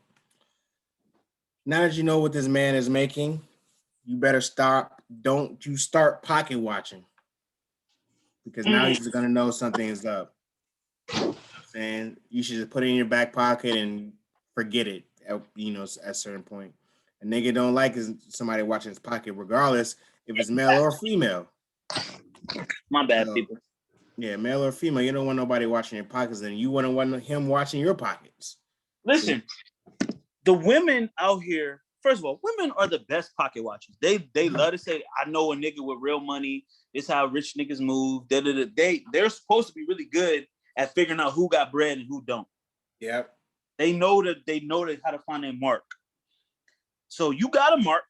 Now that you know what this man is making, you better stop. Don't you start pocket watching. Because now he's going to know something is up. saying? You should just put it in your back pocket and forget it. You know, at a certain point, a nigga don't like is somebody watching his pocket, regardless if it's male or female. My bad, people. Yeah, male or female, you don't want nobody watching your pockets, and you wouldn't want him watching your pockets. Listen, the women out here, first of all, women are the best pocket watchers. They love to say, I know a nigga with real money. This how rich niggas move. They're supposed to be really good at figuring out who got bread and who don't. Yep. They know how to find their mark. So you got a mark.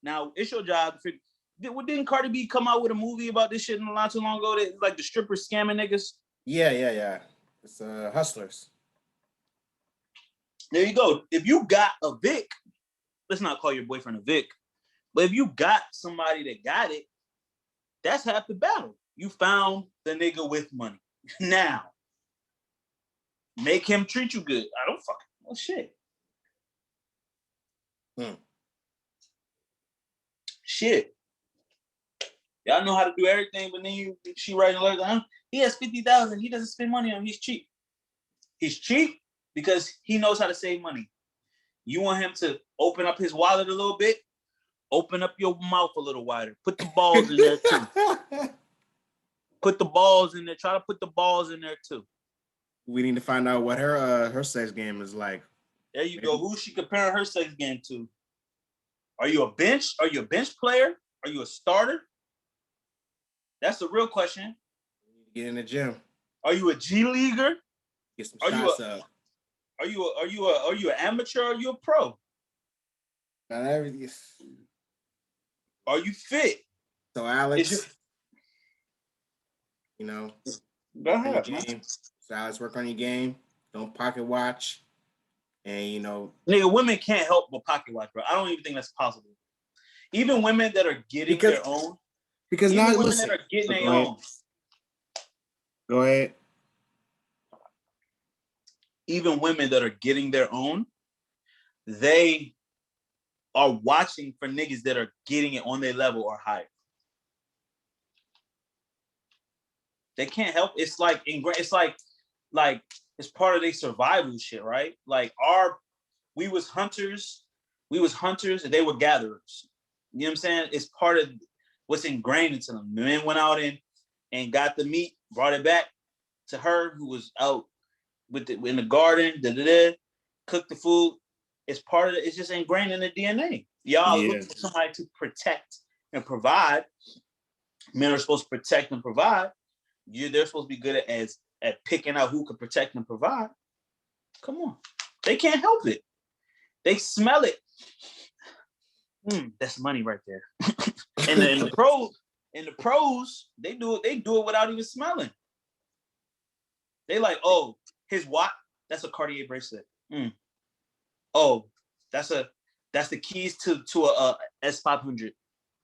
Now it's your job to figure. Didn't Cardi B come out with a movie about this shit not too long ago? That like the strippers scamming niggas. Yeah. It's Hustlers. There you go. If you got a Vic, let's not call your boyfriend a Vic, but if you got somebody that got it, that's half the battle. You found the nigga with money. Now, make him treat you good. I don't fucking know shit. Shit. Y'all know how to do everything, but then she writing a letter. He has 50,000. He doesn't spend money on him. He's cheap. He's cheap because he knows how to save money. You want him to open up his wallet a little bit? Open up your mouth a little wider. Put the balls in there too. Put the balls in there. Try to put the balls in there too. We need to find out what her sex game is like. There you go. Who's she comparing her sex game to? Are you a bench? Are you a bench player? Are you a starter? That's the real question. Get in the gym. Are you a G leaguer? Get some shots up. Are you an amateur? Or are you a pro? Not everything. Are you fit? So Alex, you know, go ahead. So Alex, work on your game. Don't pocket watch, and you know, nigga, women can't help but pocket watch, bro. I don't even think that's possible. Even women that are getting their own. Because even now women listen, that are getting their own. Go ahead. Even women that are getting their own, they are watching for niggas that are getting it on their level or higher. They can't help. It's like it's part of their survival shit, right? Like we was hunters and they were gatherers. You know what I'm saying? It's part of what's ingrained into them. The men went out and got the meat, brought it back to her who was out in the garden, cooked the food. It's part of it. It's just ingrained in the DNA. Y'all look for somebody to protect and provide. Men are supposed to protect and provide. They're supposed to be good at picking out who can protect and provide. Come on. They can't help it. They smell it. That's money right there. And the pros, they do it without even smelling. They like, oh, his watch, that's a Cartier bracelet. Oh, that's the keys to a S500.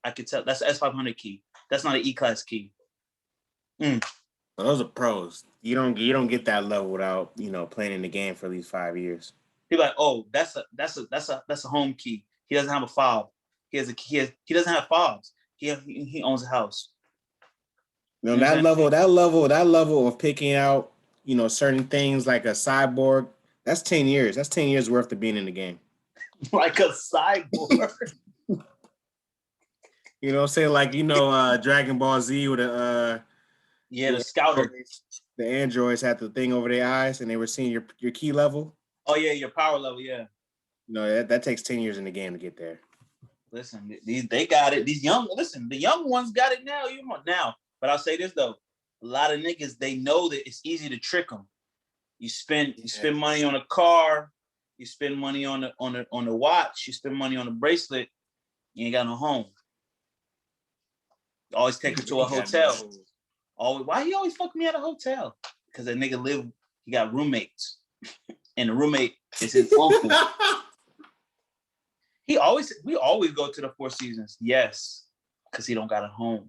I could tell that's an S500 key. That's not an E-class key. Those are pros. You don't get that level without playing in the game for at least 5 years. He's like, oh, that's a home key. He doesn't have a fob. He doesn't have fobs. He owns a house. That level of picking out certain things like a cyborg. That's 10 years. That's 10 years worth of being in the game. Like a cyborg. You know what I'm saying? Like, Dragon Ball Z with the scouter. The androids had the thing over their eyes and they were seeing your key level. Oh yeah, your power level, yeah. That takes 10 years in the game to get there. Listen, they got it. The young ones got it now. But I'll say this though. A lot of niggas, they know that it's easy to trick them. You spend money on a car, you spend money on the watch, you spend money on a bracelet, you ain't got no home. Always take her to a hotel. Why he always fuck me at a hotel? Because that nigga he got roommates. And the roommate is his uncle. We always go to the Four Seasons. Yes. Because he don't got a home.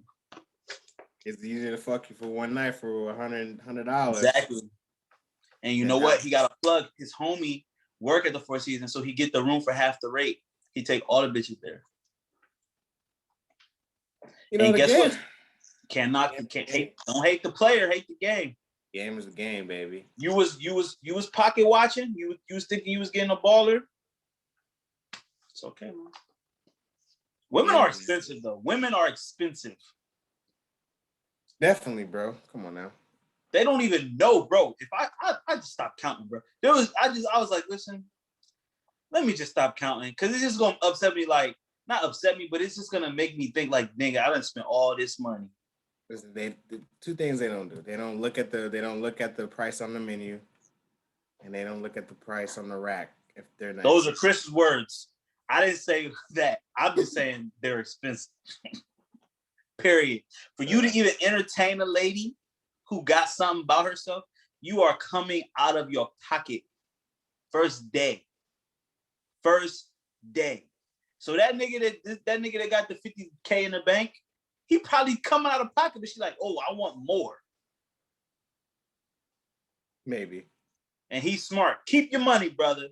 It's easier to fuck you for one night for $100. Exactly. And you know what? He got a plug. His homie work at the Four Seasons, so he get the room for half the rate. He take all the bitches there. And guess what? Don't hate the player, hate the game. Game is the game, baby. You was pocket watching. You was thinking you was getting a baller. It's okay, man. Women are expensive though. Women are expensive. Definitely, bro. Come on now. They don't even know, bro. If I just stopped counting, bro. I was like, listen, let me just stop counting because it's just gonna upset me. Like, not upset me, but it's just gonna make me think like, nigga, I done spent all this money. Listen, the two things they don't do. They don't look at the price on the menu, and they don't look at the price on the rack if they're not. Those are Chris's words. I didn't say that. I'm just saying they're expensive. Period. For you to even entertain a lady who got something about herself, you are coming out of your pocket first day. So that nigga that got the 50K in the bank, he probably coming out of pocket, but she's like, oh, I want more. Maybe. And he's smart. Keep your money, brother.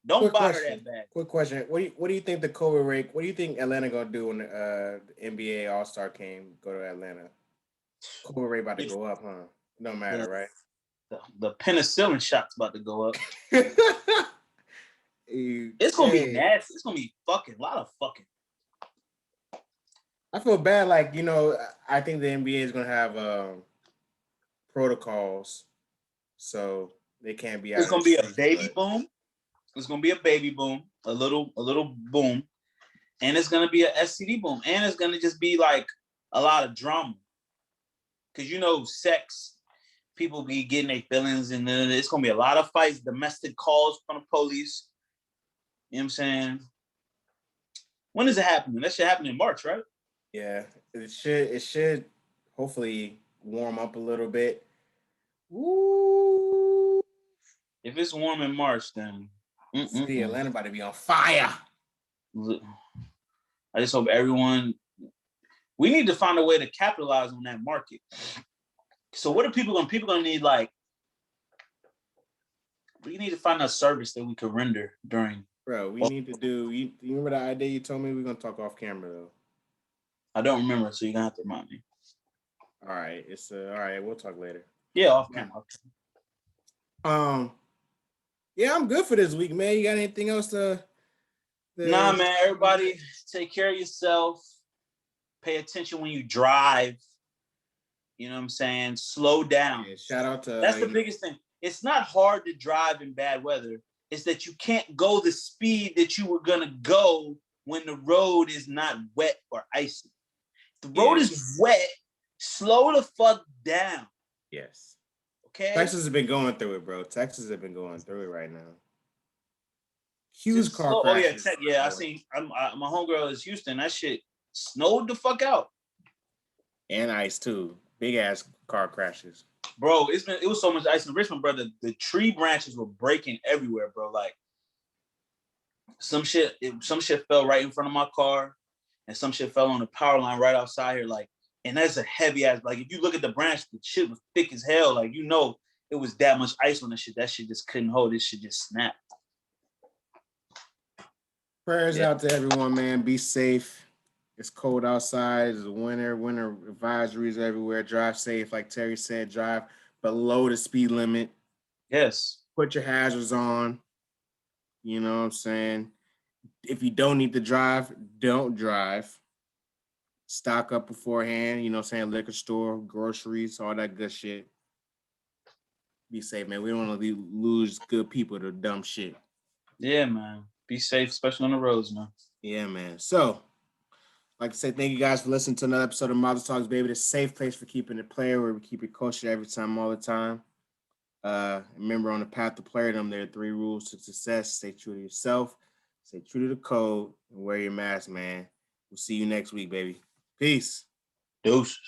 Don't buy her that bad. Quick question. What do you think the COVID rate? What do you think Atlanta gonna do when the NBA All-Star game go to Atlanta? COVID rate about to go up, huh? No matter, right? The penicillin shot's about to go up. It's gonna be nasty. It's gonna be a lot of fucking. I feel bad. Like, you know, I think the NBA is gonna have protocols, so they can't be out. It's gonna be a baby boom. It's gonna be a baby boom, a little boom, and it's gonna be a STD boom, and it's gonna just be like a lot of drama. Cause you know, sex, people be getting their feelings, and then it's gonna be a lot of fights, domestic calls from the police. You know what I'm saying? When is it happening? That should happen in March, right? Yeah, it should hopefully warm up a little bit. Woo! If it's warm in March, then City Atlanta about to be on fire. I just hope everyone. We need to find a way to capitalize on that market. So what are people gonna? People gonna need like. We need to find a service that we could render during. Bro, we need to do. You remember the idea you told me? We're gonna talk off camera though. I don't remember, so you're gonna have to remind me. All right, all right. We'll talk later. Yeah, off camera. Yeah, I'm good for this week, man. You got anything else to? Nah, man. Everybody, take care of yourself. Pay attention when you drive. You know what I'm saying? Slow down. Yeah, shout out to. That's the biggest thing. It's not hard to drive in bad weather. It's that you can't go the speed that you were gonna go when the road is not wet or icy. If the road is wet, slow the fuck down. Yes. Okay. Texas has been going through it, bro. Texas has been going through it right now. Huge car crashes. Oh yeah, I seen. My homegirl is Houston. That shit snowed the fuck out. And ice too. Big ass car crashes. Bro, it was so much ice in Richmond, brother. The tree branches were breaking everywhere, bro. Like some shit fell right in front of my car, and some shit fell on the power line right outside here. Like, and that's a heavy ass. Like, if you look at the branch, the shit was thick as hell. Like, you know, it was that much ice on the shit. That shit just couldn't hold. This shit just snapped. Prayers out to everyone, man. Be safe. It's cold outside. It's winter advisories everywhere. Drive safe. Like Terry said, drive below the speed limit. Yes. Put your hazards on. You know what I'm saying? If you don't need to drive, don't drive. Stock up beforehand. You know what I'm saying? Liquor store, groceries, all that good shit. Be safe, man. We don't want to lose good people to dumb shit. Yeah, man. Be safe, especially on the roads, man. Yeah, man. So, like I said, thank you guys for listening to another episode of Mother Talks, baby. The safe place for keeping it player, where we keep it kosher every time, all the time. Remember, on the path to playerdom, there are 3 rules to success. Stay true to yourself, stay true to the code, and wear your mask, man. We'll see you next week, baby. Peace. Deuces.